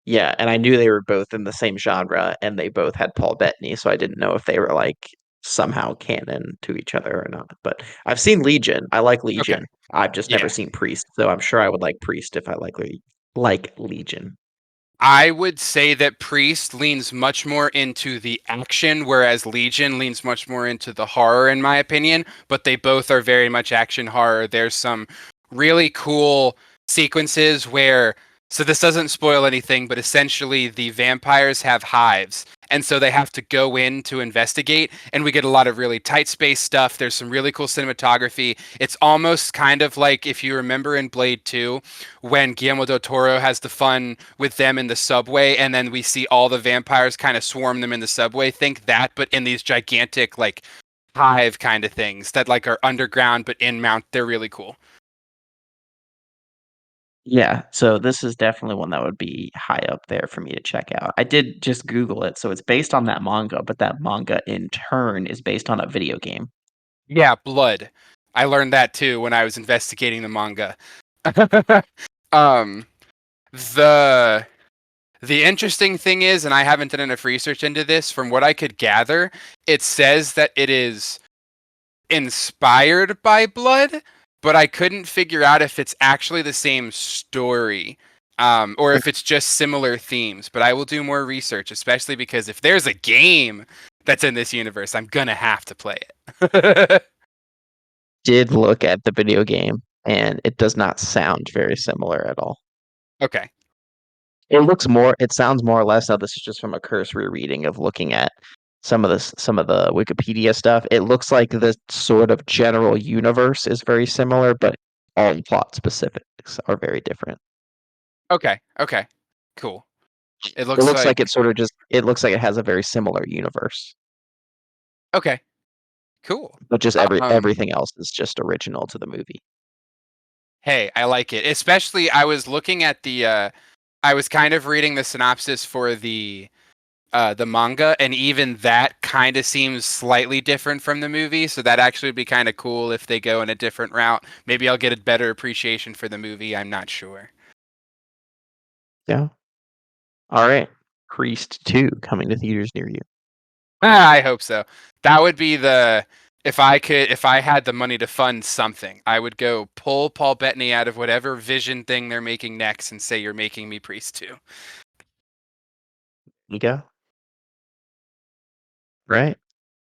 yeah, and I knew they were both in the same genre and they both had Paul Bettany, so I didn't know if they were like somehow canon to each other or not. But I've seen Legion. I like Okay. Legion. I've just never Yeah. seen Priest, so I'm sure I would like Priest if I like Legion. I would say that Priest leans much more into the action, whereas Legion leans much more into the horror, in my opinion. But they both are very much action horror. There's some really cool sequences where, so this doesn't spoil anything, but essentially the vampires have hives. And so they have to go in to investigate, and we get a lot of really tight space stuff. There's some really cool cinematography. It's almost kind of like if you remember in Blade 2 when Guillermo del Toro has the fun with them in the subway, and then we see all the vampires kind of swarm them in the subway. Think that, but in these gigantic like hive kind of things that like are underground but in mount. They're really cool. Yeah, so this is definitely one that would be high up there for me to check out. I did just Google it, so it's based on that manga, but that manga in turn is based on a video game. Yeah, blood. I learned that too when I was investigating the manga. um, the the interesting thing is, and I haven't done enough research into this, from what I could gather, it says that it is inspired by Blood, but I couldn't figure out if it's actually the same story, or if it's just similar themes. But I will do more research, especially because if there's a game that's in this universe, I'm gonna have to play it. Did look at the video game, and it does not sound very similar at all. Okay. It sounds more or less, now this is just from a cursory reading of looking at some of the Wikipedia stuff. It looks like the sort of general universe is very similar, but all plot specifics are very different. Okay. Okay. Cool. It It looks looks like like it looks like it has a very similar universe, okay. Cool. but just Um, everything else is just original to the movie. hey, I like it. Especially I was looking at I was kind of reading the synopsis for the manga, and even that kind of seems slightly different from the movie. So that actually would be kind of cool if they go in a different route. Maybe I'll get a better appreciation for the movie. I'm not sure. Yeah. All right. Priest 2 coming to theaters near you. I hope so. That would be the if I had the money to fund something, I would go pull Paul Bettany out of whatever Vision thing they're making next and say you're making me Priest too. You go. Right.